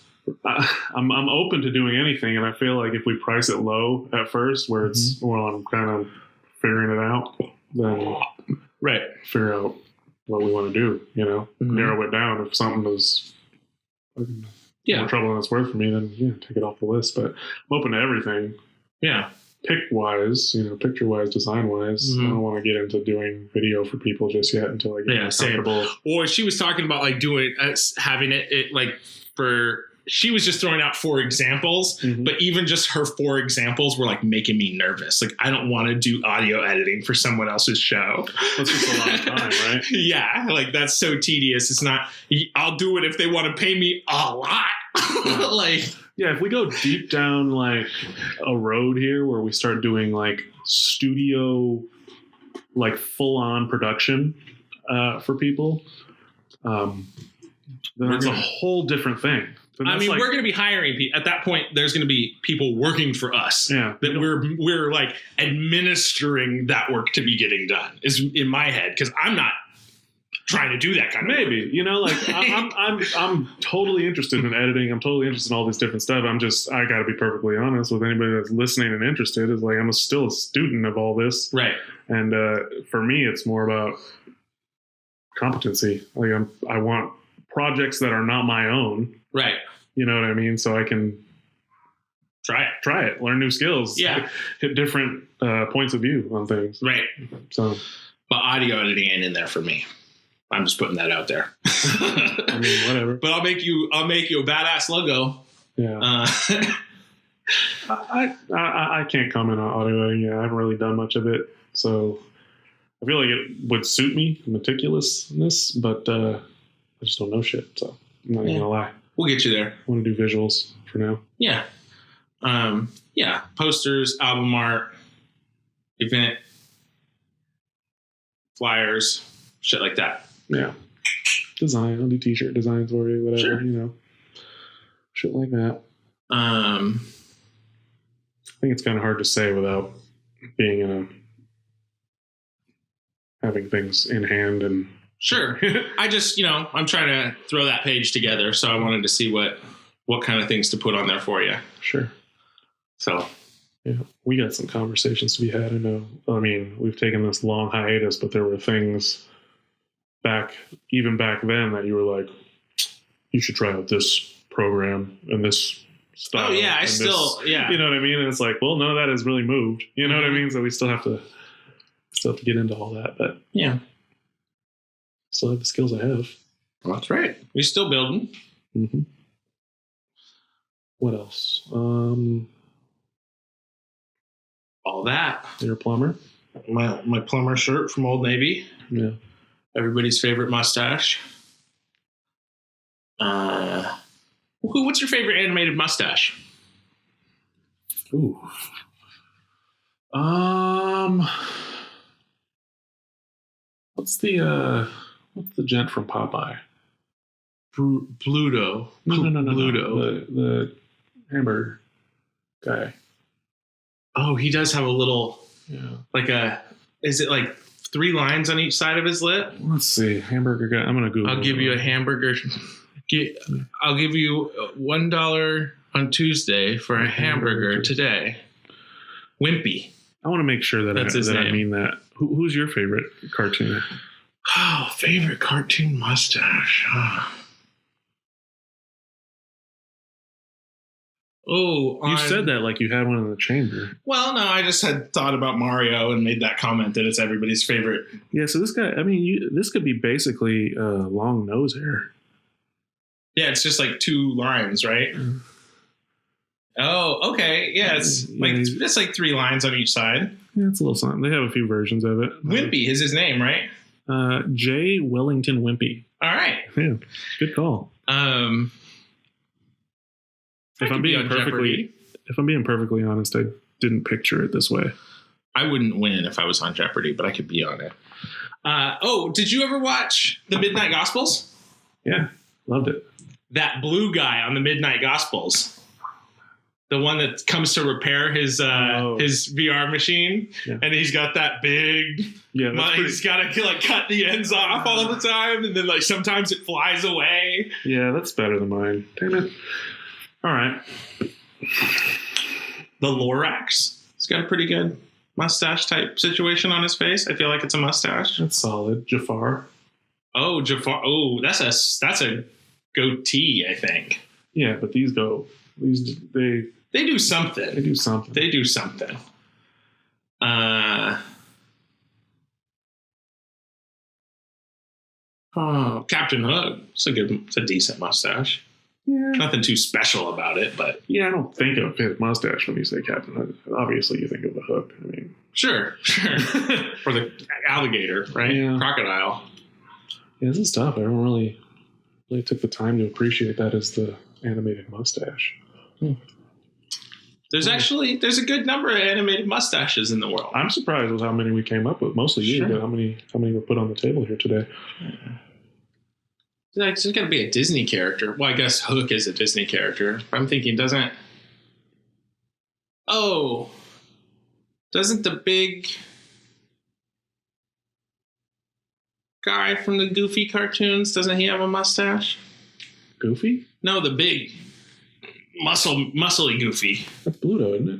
I'm open to doing anything, and I feel like if we price it low at first, where it's I'm kind of figuring it out, then figure out what we want to do. You know, narrow it down. If something is more trouble than it's worth for me, then take it off the list. But I'm open to everything. Yeah, pick wise, picture wise, design wise. I don't want to get into doing video for people just yet until I get comfortable. Or she was talking about like doing having it like for. She was just throwing out 4 examples, but even just her 4 examples were like making me nervous. Like, I don't want to do audio editing for someone else's show. That's just a lot of time, right? Yeah. Like, that's so tedious. It's not, I'll do it if they want to pay me a lot. If we go deep down like a road here where we start doing like studio, like full on production for people, then it's a whole different thing. I mean, we're going to be hiring people. At that point, there's going to be people working for us. Yeah, that we're like administering that work to be getting done is in my head, because I'm not trying to do that kind of work. I'm totally interested in editing. I'm totally interested in all this different stuff. I got to be perfectly honest with anybody that's listening and interested. Is like I'm still a student of all this, right? And for me, it's more about competency. Like I want projects that are not my own. Right. You know what I mean? So I can try it, learn new skills, hit different points of view on things. Right. So, but audio editing ain't in there for me. I'm just putting that out there. I mean, whatever. But I'll make you a badass logo. Yeah. I can't comment on audio editing. I haven't really done much of it, so I feel like it would suit me, meticulousness, but I just don't know shit. So I'm not even gonna lie. We'll get you there. I want to do visuals for now. Yeah. Posters, album art, event, flyers, shit like that. Yeah. design. I'll do t-shirt designs for you, whatever, Sure. you know, shit like that. Um, I think it's kind of hard to say without being in a having things in hand and. Sure. I just, I'm trying to throw that page together, so I wanted to see what kind of things to put on there for you. Sure. So. Yeah, we got some conversations to be had. I know. I mean, we've taken this long hiatus, but there were things even back then that you were like, you should try out this program and this style. Oh yeah, You know what I mean? And it's like, well, none of that has really moved. You know what I mean? So we still have to get into all that, but yeah. Still have the skills I have. Well, that's right. We're still building. Mm-hmm. What else? All that. You're a plumber? My plumber shirt from Old Navy. Yeah. Everybody's favorite mustache. What's your favorite animated mustache? Ooh. What's the gent from Popeye? Bluto. No. Bluto. The hamburger guy. Oh, he does have a little, is it like 3 lines on each side of his lip? Let's see. Hamburger guy. I'm going to Google. I'll give you a hamburger. I'll give you $1 on Tuesday for a hamburger today. Wimpy. I want to make sure that I mean that. Who's your favorite cartoon? Oh, favorite cartoon mustache. You said that like you had one in the chamber. Well, no, I just had thought about Mario and made that comment that it's everybody's favorite. Yeah, so this guy, I mean, this could be basically long nose hair. Yeah, it's just like 2 lines, right? Mm. Oh, okay. Yeah, it's like 3 lines on each side. Yeah, it's a little something. They have a few versions of it. Wimpy is his name, right? J. Wellington Wimpy. All right. Yeah, good call. If I'm being perfectly honest, I didn't picture it this way. I wouldn't win if I was on Jeopardy, but I could be on it. Did you ever watch the Midnight Gospels? Yeah, loved it. That blue guy on the Midnight Gospels, the one that comes to repair his VR machine, and he's got that big. Yeah, he's got to cut the ends off all the time, and then sometimes it flies away. Yeah, that's better than mine. Damn it. All right. The Lorax. He's got a pretty good mustache type situation on his face. I feel like it's a mustache. That's solid. Jafar. Oh, Jafar. Oh, that's a goatee, I think. Yeah, but they do something. They do something. Captain Hook. It's a decent mustache. Yeah. Nothing too special about it, but yeah, I don't think of his mustache when you say Captain Hook. Obviously, you think of the hook. I mean, sure, for the alligator, right? Yeah. Crocodile. Yeah, this is tough. I don't really took the time to appreciate that as the animated mustache. There's a good number of animated mustaches in the world. I'm surprised with how many we came up with. Mostly you, but how many were put on the table here today? There's got to be a Disney character. Well, I guess Hook is a Disney character. I'm thinking, doesn't the big guy from the Goofy cartoons, doesn't he have a mustache? Goofy? No, the big muscly Goofy. That's Bluto, isn't it?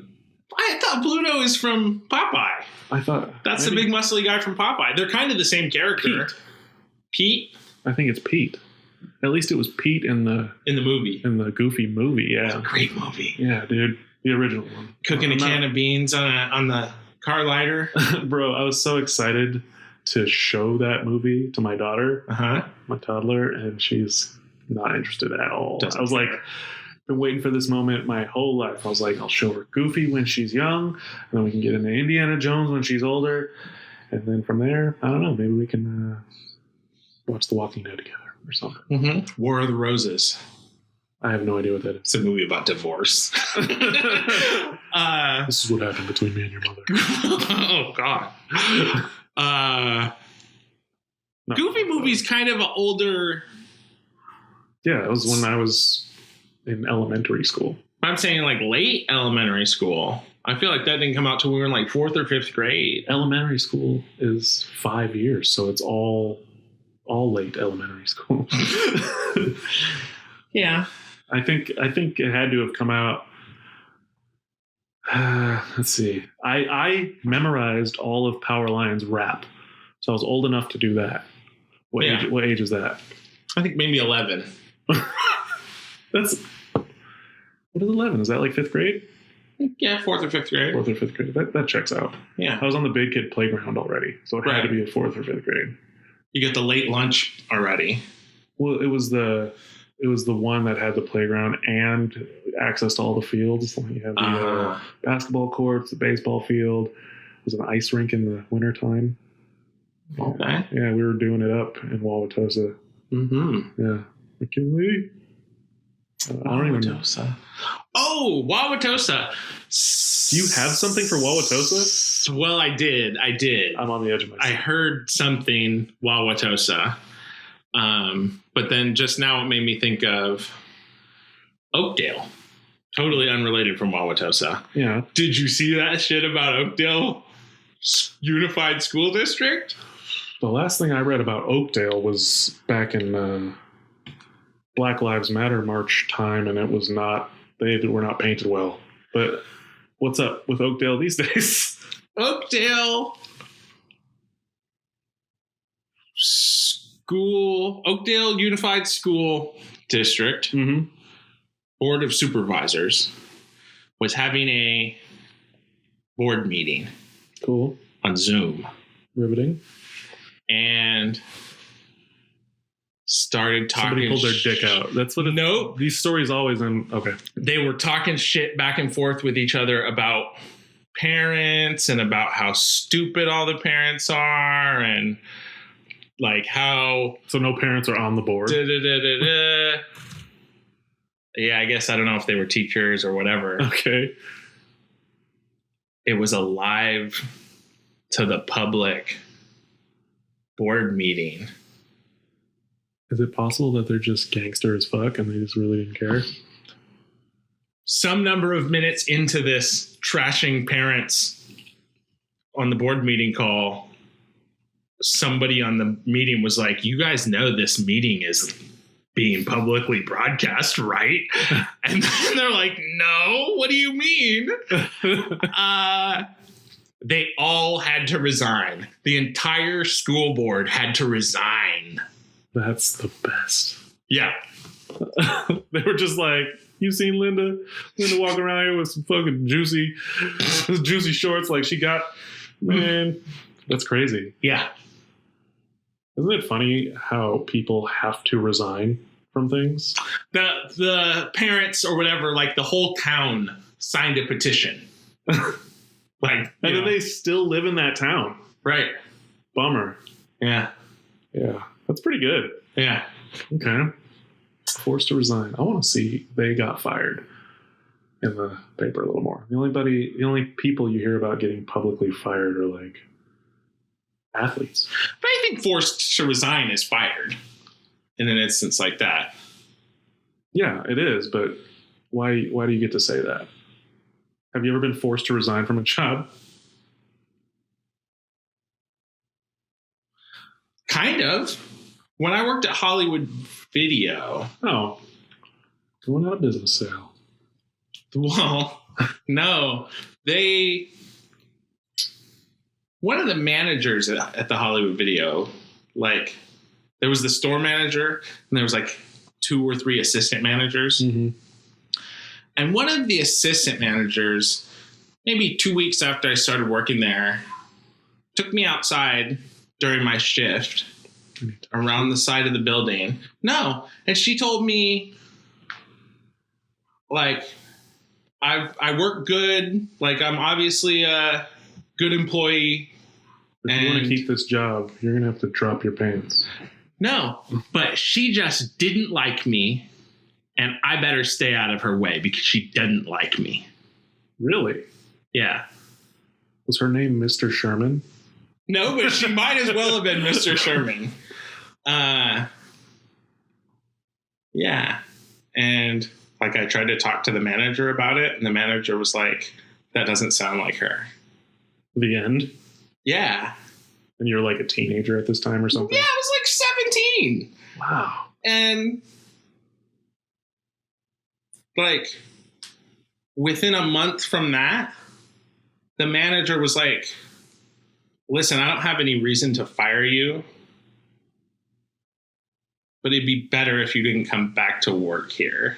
I thought Bluto is from Popeye. I thought that's the big muscly guy from Popeye. They're kind of the same character. Pete? I think it's Pete. At least it was Pete in the movie. In the Goofy movie, yeah. It's a great movie. Yeah, dude. The original one. Cooking a can of beans on the car lighter. Bro, I was so excited to show that movie to my daughter, my toddler, and she's not interested at all. I was like, been waiting for this moment my whole life. I was like, I'll show her Goofy when she's young, and then we can get into Indiana Jones when she's older, and then from there, I don't know, maybe we can watch The Walking Dead together or something. Mm-hmm. War of the Roses. I have no idea what that is. It's a movie about divorce. This is what happened between me and your mother. Oh, God. No. Goofy movie's kind of an older Yeah, it was when I was in elementary school. I'm saying like late elementary school. I feel like that didn't come out till we were in like 4th or 5th grade. Elementary school is 5 years, so it's all late elementary school. Yeah. I think it had to have come out. Let's see. I memorized all of Powerline's rap, so I was old enough to do that. What age is that? I think maybe 11. What is 11? Is that like 5th grade? Yeah, 4th or 5th grade. 4th or 5th grade. That checks out. Yeah. I was on the big kid playground already, so it had to be a 4th or 5th grade. You get the late lunch already. Well, it was the one that had the playground and access to all the fields. You have the basketball courts, the baseball field. There was an ice rink in the wintertime. Okay. Yeah, we were doing it up in Wauwatosa. Mm-hmm. Yeah. McKinley. I don't even know. Oh, Wauwatosa. Do you have something for Wauwatosa? Well, I did. I'm on the edge of my seat. I heard something Wauwatosa. But then just now it made me think of Oakdale. Totally unrelated from Wauwatosa. Yeah. Did you see that shit about Oakdale Unified School District? The last thing I read about Oakdale was back in Black Lives Matter March time, and it was not, they were not painted well. But what's up with Oakdale these days? Oakdale Unified School District Board of Supervisors was having a board meeting. Cool. On Zoom. Riveting. And started talking. Somebody pulled their dick out. That's what. Nope. These stories always end. Okay. They were talking shit back and forth with each other about parents and about how stupid all the parents are and like how. So no parents are on the board. Yeah, I guess I don't know if they were teachers or whatever. Okay. It was a live to the public board meeting. Is it possible that they're just gangster as fuck and they just really didn't care? Some number of minutes into this trashing parents on the board meeting call, somebody on the meeting was like, "You guys know this meeting is being publicly broadcast, right?" And then they're like, "No, what do you mean?" They all had to resign. The entire school board had to resign. That's the best. Yeah. They were just like, "You seen Linda? Linda walking around here with some fucking juicy shorts like she got." Man, that's crazy. Yeah. Isn't it funny how people have to resign from things? The parents or whatever, like the whole town signed a petition. And then they still live in that town. Right. Bummer. Yeah. Yeah. That's pretty good. Yeah. Okay. Forced to resign. I want to see they got fired in the paper a little more. The only people you hear about getting publicly fired are like athletes. But I think forced to resign is fired in an instance like that. Yeah, it is. But why do you get to say that? Have you ever been forced to resign from a job? Kind of. When I worked at Hollywood Video. Oh. Going out of business sale. Well, no. One of the managers at the Hollywood Video, like, there was the store manager, and there was like 2 or 3 assistant managers. Mm-hmm. And one of the assistant managers, maybe 2 weeks after I started working there, took me outside during my shift around the side of the building. No. And she told me, like, I work good. Like, I'm obviously a good employee. If you want to keep this job, you're going to have to drop your pants. No, but she just didn't like me. And I better stay out of her way because she didn't like me. Really? Yeah. Was her name Mr. Sherman? No, but she might as well have been Mr. Sherman. Yeah. And like I tried to talk to the manager about it, and the manager was like, that doesn't sound like her. The end? Yeah. And you're like a teenager at this time or something? Yeah, I was like 17. Wow. And like within a month from that, the manager was like, listen, I don't have any reason to fire you, but it'd be better if you didn't come back to work here.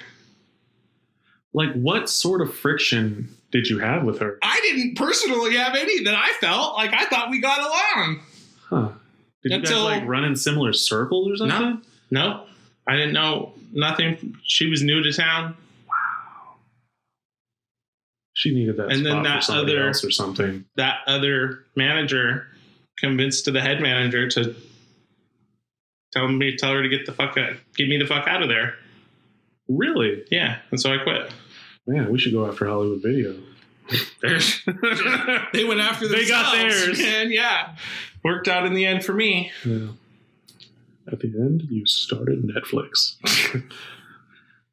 Like, what sort of friction did you have with her? I didn't personally have any that I felt. Like, I thought we got along. Huh. Did you guys, like, run in similar circles or something? No. I didn't know nothing. She was new to town. Wow. She needed that and spot then that for somebody other, else or something. That other manager convinced the head manager to tell her to get me the fuck out of there. Really? Yeah. And so I quit. Man, we should go after Hollywood Video. They went after themselves. They got theirs. And yeah. Worked out in the end for me. Yeah. At the end, you started Netflix.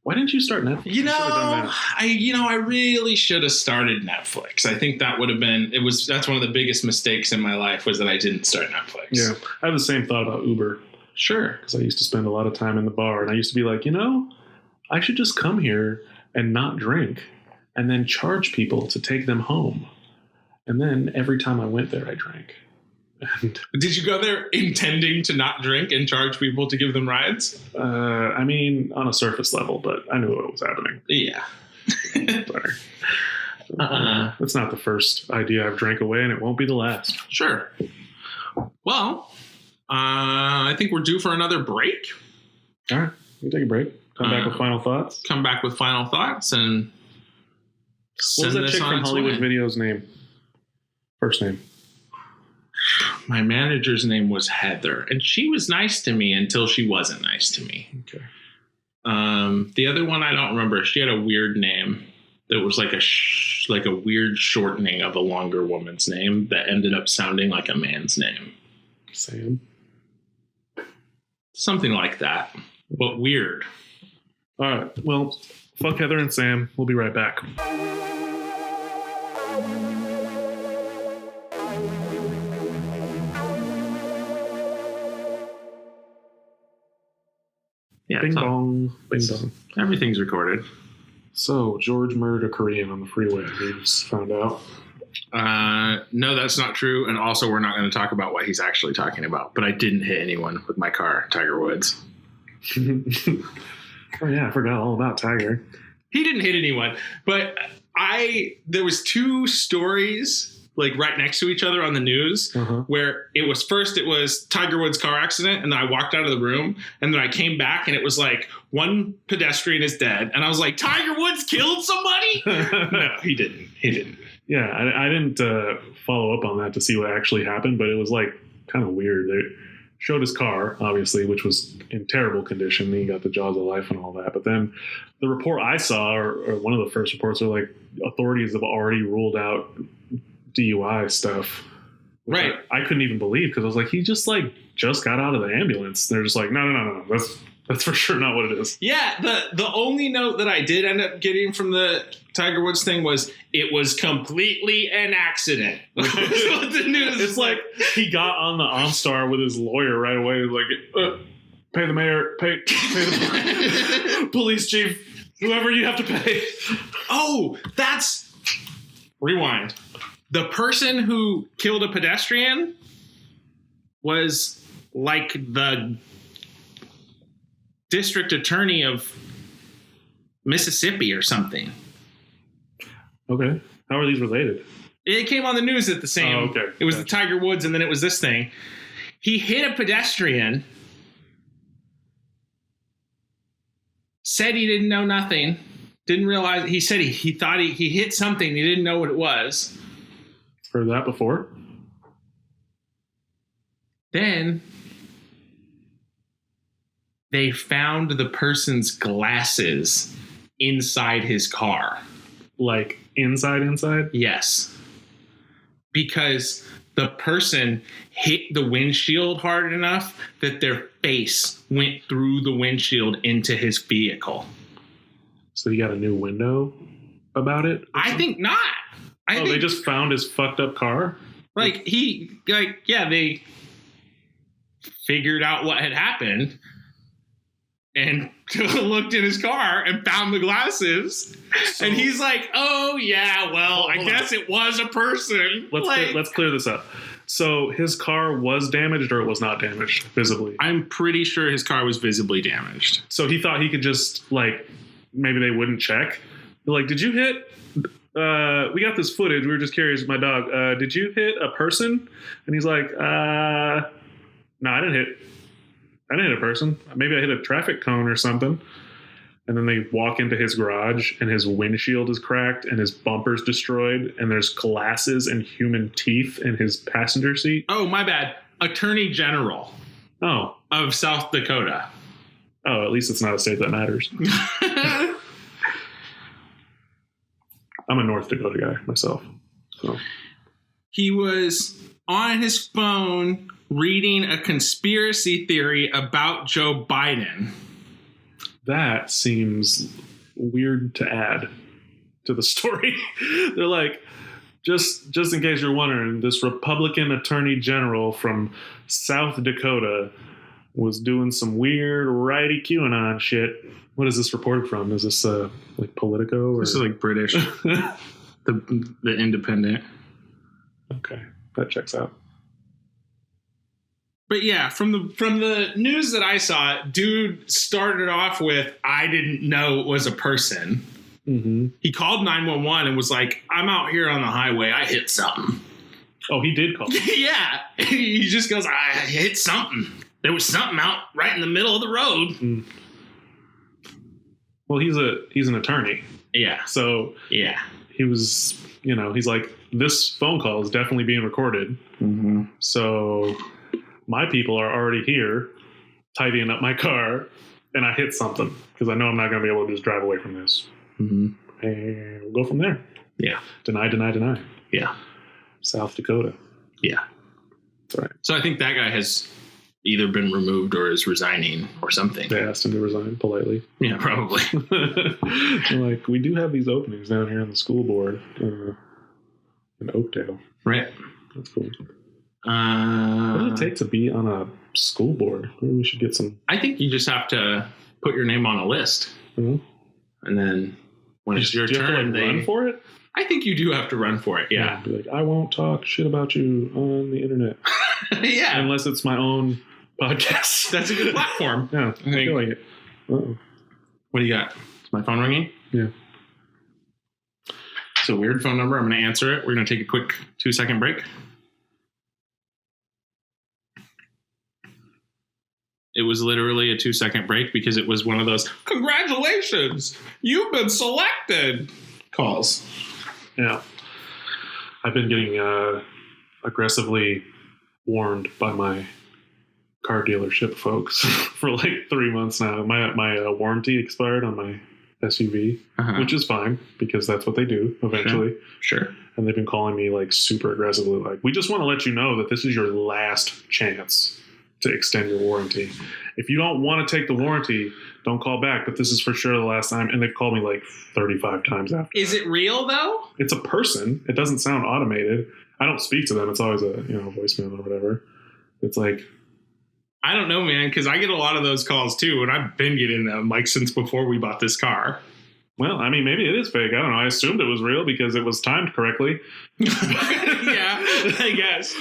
Why didn't you start Netflix? I really should have started Netflix. I think that would have been, that's one of the biggest mistakes in my life was that I didn't start Netflix. Yeah. I have the same thought about Uber. Sure. Because I used to spend a lot of time in the bar, and I used to be like, I should just come here and not drink and then charge people to take them home. And then every time I went there, I drank. And did you go there intending to not drink and charge people to give them rides? I mean, on a surface level, but I knew what was happening. Yeah. That's not the first idea I've drank away, and it won't be the last. Sure. Well, I think we're due for another break. All right. We can take a break. Come back with final thoughts. Come back with final thoughts and what was that chick from Hollywood Video's name? First name. My manager's name was Heather, and she was nice to me until she wasn't nice to me. Okay. The other one I don't remember. She had a weird name that was like a weird shortening of a longer woman's name that ended up sounding like a man's name. Sam. Something like that, but weird. All right. Well, fuck Heather and Sam. We'll be right back. Yeah, bing bong. Bing bong. Everything's recorded. So, George murdered a Korean on the freeway. We just found out. No, that's not true. And also, we're not going to talk about what he's actually talking about. But I didn't hit anyone with my car, Tiger Woods. Oh, yeah, I forgot all about Tiger. He didn't hit anyone. But there was two stories like right next to each other on the news where it was Tiger Woods' car accident. And then I walked out of the room and then I came back and it was like one pedestrian is dead. And I was like, Tiger Woods killed somebody? No, he didn't. Yeah, I didn't follow up on that to see what actually happened, but it was like kind of weird. They showed his car, obviously, which was in terrible condition. He got the jaws of life and all that. But then the report I saw, or one of the first reports, are like authorities have already ruled out DUI stuff. Right. I couldn't even believe because I was like, he just got out of the ambulance. They're just like, no. That's for sure not what it is. Yeah. The only note that I did end up getting from the Tiger Woods thing was it was completely an accident. What the news it's like he got on the OnStar with his lawyer right away. Like, pay the mayor, pay the police chief, whoever you have to pay. Oh, rewind. The person who killed a pedestrian was like the district attorney of Mississippi or something. Okay. How are these related? It came on the news at the same. Oh, okay. It was the Tiger Woods and then it was this thing. He hit a pedestrian, said he didn't know nothing, didn't realize. He said he thought he hit something. He didn't know what it was. Heard that before? Then they found the person's glasses inside his car. Like inside? Yes. Because the person hit the windshield hard enough that their face went through the windshield into his vehicle. So he got a new window about it? I think not. They just found his fucked up car? They figured out what had happened and looked in his car and found the glasses. And he's like, oh, yeah, well, I guess it was a person. Let's clear this up. So his car was damaged or it was not damaged visibly? I'm pretty sure his car was visibly damaged. So he thought he could just, maybe they wouldn't check. They're like, did you hit... we got this footage. We were just curious with my dog. Did you hit a person? And he's like, no, I didn't hit a person. Maybe I hit a traffic cone or something. And then they walk into his garage and his windshield is cracked and his bumper's destroyed and there's glasses and human teeth in his passenger seat. Oh, my bad. Attorney General. Oh. Of South Dakota. Oh, at least it's not a state that matters. I'm a North Dakota guy myself. So. He was on his phone reading a conspiracy theory about Joe Biden. That seems weird to add to the story. They're like, just in case you're wondering, this Republican attorney general from South Dakota was doing some weird righty QAnon shit. What is this reported from? Is this Politico? Or? This is British. the Independent. Okay, that checks out. But yeah, from the news that I saw, dude started off with, I didn't know it was a person. Mm-hmm. He called 911 and was like, I'm out here on the highway. I hit something. Oh, he did call. Yeah. He just goes, I hit something. There was something out right in the middle of the road. Mm. Well, he's an attorney. Yeah. So yeah, he was, he's like, this phone call is definitely being recorded. Mm-hmm. So my people are already here tidying up my car and I hit something because I know I'm not going to be able to just drive away from this. Mm-hmm. And we'll go from there. Yeah. Deny. Yeah. South Dakota. Yeah. That's right. So I think that guy has either been removed or is resigning or something. They asked him to resign politely. Yeah, probably. They're like, we do have these openings down here on the school board in Oakdale. Right. That's cool. What does it take to be on a school board? Maybe we should get some. I think you just have to put your name on a list. Mm-hmm. And then when it's your turn, they run for it? I think you do have to run for it, yeah. Be like, I won't talk shit about you on the internet. Yeah. Unless it's my own podcast. That's a good platform. Yeah, I feel like it. Uh-oh. What do you got? Is my phone ringing? Yeah. It's a weird phone number. I'm going to answer it. We're going to take a quick 2-second break. It was literally a 2-second break because it was one of those, congratulations, you've been selected calls. Yeah. I've been getting aggressively warned by my car dealership folks for 3 months now. My warranty expired on my SUV, which is fine because that's what they do eventually. Sure. And they've been calling me super aggressively, we just want to let you know that this is your last chance to extend your warranty. If you don't want to take the warranty, don't call back, but this is for sure the last time. And they've called me 35 times after. Is it real though? It's a person. It doesn't sound automated. I don't speak to them. It's always a voicemail or whatever. It's I don't know, man, because I get a lot of those calls too, and I've been getting them since before we bought this car. Well, I mean, maybe it is fake. I don't know. I assumed it was real because it was timed correctly. Yeah, I guess.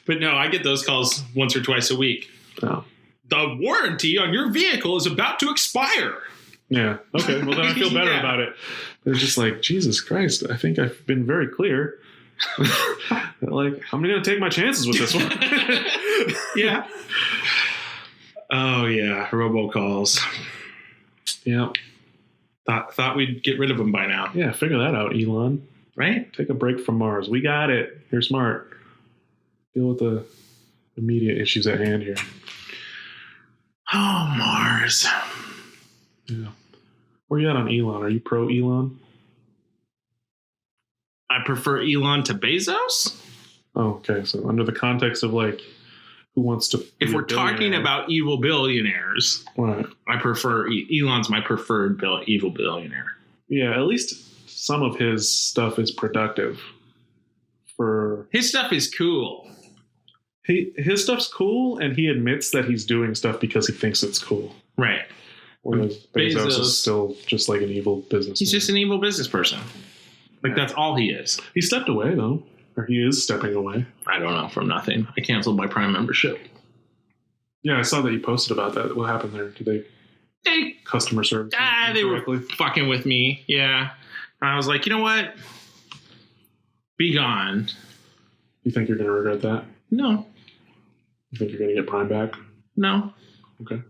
But no, I get those calls once or twice a week. Oh. The warranty on your vehicle is about to expire. Yeah. Okay. Well, then I feel better about it. They're just Jesus Christ. I think I've been very clear. I'm going to take my chances with this one. Yeah. Oh, yeah. Robocalls. Yeah. Thought we'd get rid of them by now. Yeah. Figure that out, Elon. Right? Take a break from Mars. We got it. You're smart. Deal with the immediate issues at hand here. Oh, Mars. Yeah. Where you at on Elon? Are you pro Elon? I prefer Elon to Bezos. Oh, okay. So under the context of like, who wants to? If we're talking about evil billionaires, right. I prefer Elon's my preferred evil billionaire. Yeah, at least some of his stuff is productive. His stuff is cool. His stuff's cool, and he admits that he's doing stuff because he thinks it's cool. Right. Whereas Bezos is still just like an evil businessman. He's just an evil business person. Like, that's all he is. He stepped away, though. Or he is stepping away. I don't know, from nothing. I canceled my Prime membership. Yeah, I saw that you posted about that. What happened there? Did they customer service? They were fucking with me. Yeah. I was like, you know what? Be gone. You think you're going to regret that? No. You think you're going to get Prime back? No. Okay.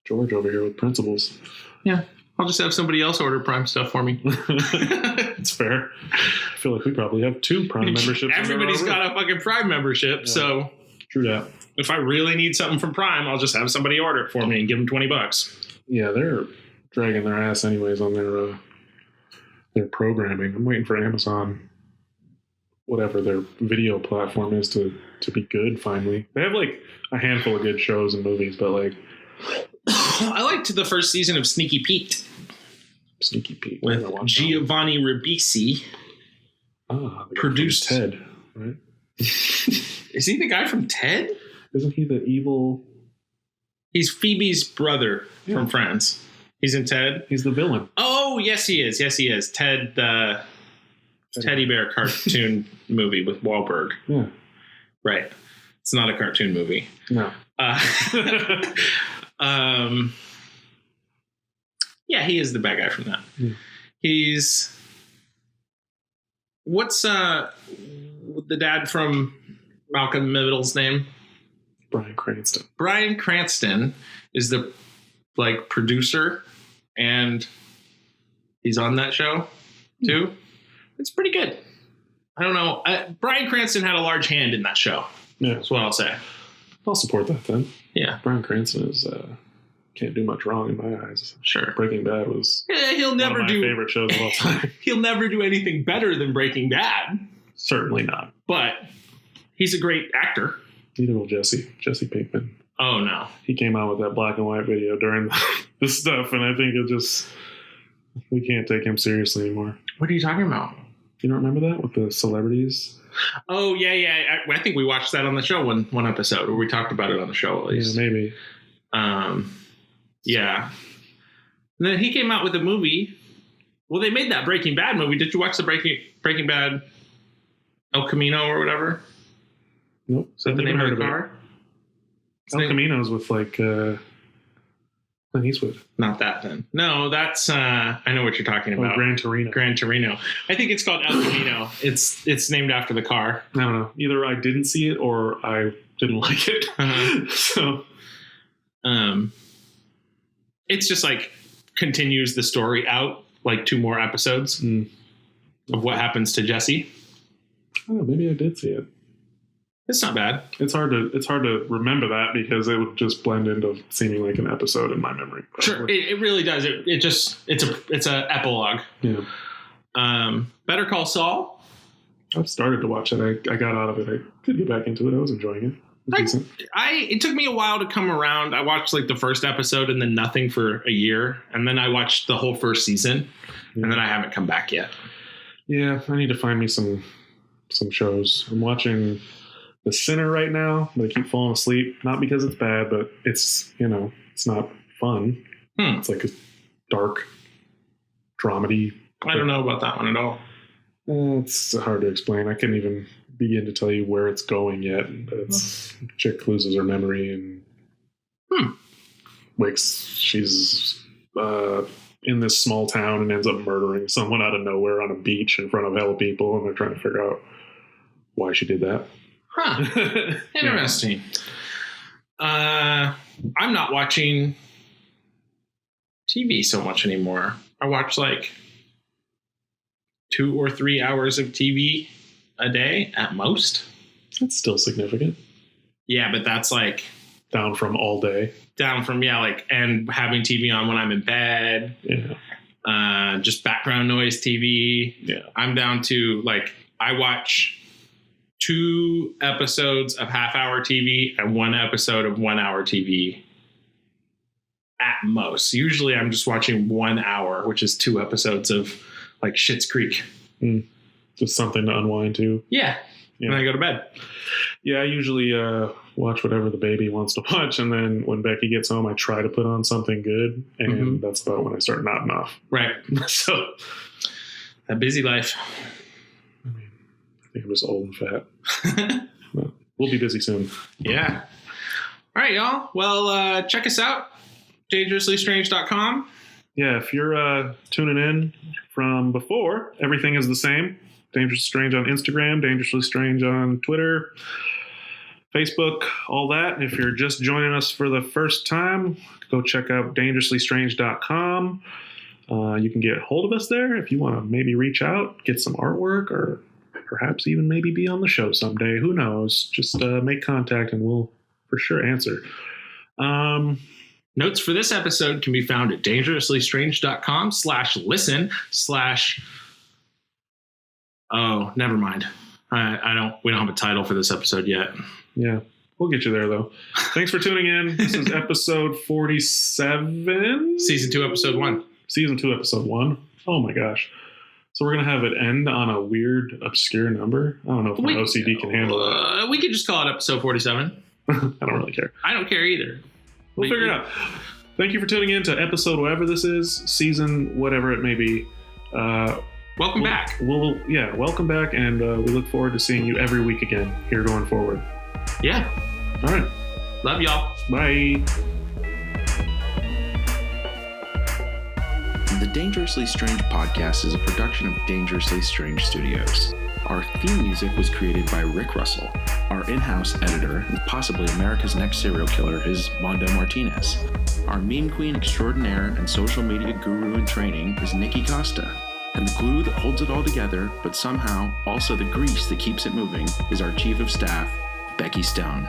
George over here with principles. Yeah. I'll just have somebody else order Prime stuff for me. It's fair. I feel like we probably have 2 Prime memberships. Everybody's got a fucking Prime membership, yeah. So true that. If I really need something from Prime, I'll just have somebody order it for me and give them $20. Yeah, they're dragging their ass anyways on their programming. I'm waiting for Amazon, whatever their video platform is, to be good finally. They have like a handful of good shows and movies, but like I liked the first season of Sneaky Pete. Sneaky Pete with Giovanni Ribisi. Produced Ted, right? Is he the guy from Ted? Isn't he the evil? He's Phoebe's brother from Friends. He's in Ted. He's the villain. Oh, yes, he is. Yes, he is. Ted, the teddy bear cartoon movie with Wahlberg. Yeah. Right. It's not a cartoon movie. No. Yeah, he is the bad guy from that. Yeah. He's... What's the dad from Malcolm Middle's name? Bryan Cranston. Bryan Cranston is the producer, and he's on that show too. It's pretty good. I don't know. Bryan Cranston had a large hand in that show. Yeah, that's what I'll say. I'll support that then. Yeah, Bryan Cranston is can't do much wrong in my eyes. Sure, Breaking Bad was he'll never one of my favorite shows of all time. He'll never do anything better than Breaking Bad. Certainly not. But he's a great actor. Neither will Jesse Pinkman. Oh no, he came out with that black and white video during this stuff, and I think we can't take him seriously anymore. What are you talking about? You don't remember that with the celebrities? Oh yeah. I think we watched that on the show one episode, or we talked about it on the show at least. Yeah, maybe. Yeah. And then he came out with a movie. Well, they made that Breaking Bad movie. Did you watch the Breaking Bad El Camino or whatever? Nope. Is that the name of the car? El Camino's with Clint Eastwood. Not that then. No, that's I know what you're talking about. Gran Torino. I think it's called El Camino. It's named after the car. I don't know. Either I didn't see it or I didn't like it. So it's just continues the story out 2 more episodes of what happens to Jesse. Oh, maybe I did see it. It's not bad. It's hard to remember that because it would just blend into seeming like an episode in my memory. Probably. Sure, it really does. It's a epilogue. Yeah. Better Call Saul. I've started to watch it. I got out of it. I could get back into it. I was enjoying it. It took me a while to come around. I watched the first episode and then nothing for a year, and then I watched the whole first season, and then I haven't come back yet. Yeah, I need to find me some shows. I'm watching The Sinner right now, but I keep falling asleep. Not because it's bad, but it's it's not fun. It's like a dark dramedy. I don't know about that one at all. It's hard to explain. I couldn't even begin to tell you where it's going yet. It's chick loses her memory and she's in this small town and ends up murdering someone out of nowhere on a beach in front of hella people, and they're trying to figure out why she did that. Interesting. I'm not watching TV so much anymore. I watch 2 or 3 hours of TV a day at most. That's still significant. Yeah, but that's down from all day. Down from and having TV on when I'm in bed. Yeah. Just background noise TV. Yeah. I'm down to I watch 2 episodes of half-hour TV and 1 episode of 1-hour TV at most. Usually I'm just watching 1 hour, which is 2 episodes of like Schitt's Creek. Just something to unwind to. Yeah. And I go to bed. Yeah, I usually watch whatever the baby wants to watch, and then when Becky gets home, I try to put on something good, and that's about when I start nodding off. Right. So, a busy life. I mean, I think I'm just old and fat. But we'll be busy soon. Yeah. All right, y'all. Well, check us out. DangerouslyStrange.com. Yeah, if you're tuning in from before, everything is the same. Dangerously Strange on Instagram, Dangerously Strange on Twitter, Facebook, all that. If you're just joining us for the first time, go check out DangerouslyStrange.com. You can get a hold of us there if you want to maybe reach out, get some artwork, or perhaps even maybe be on the show someday. Who knows? Just make contact and we'll for sure answer. Notes for this episode can be found at DangerouslyStrange.com/listen/ Oh, never mind. We don't have a title for this episode yet. Yeah, we'll get you there though. Thanks for tuning in. This is episode 47. Season 2, episode 1. Season 2, episode 1. Oh my gosh. So we're going to have it end on a weird, obscure number. I don't know if my OCD can handle that. We could just call it episode 47. I don't really care. I don't care either. We'll figure it out. Thank you for tuning in to episode whatever this is, season whatever it may be. Welcome back. Welcome back, and we look forward to seeing you every week again here going forward. Yeah. All right. Love y'all. Bye. The Dangerously Strange podcast is a production of Dangerously Strange Studios. Our theme music was created by Rick Russell. Our in-house editor, and possibly America's next serial killer, is Mondo Martinez. Our meme queen extraordinaire and social media guru in training is Nikki Costa. And the glue that holds it all together, but somehow also the grease that keeps it moving, is our chief of staff, Becky Stone.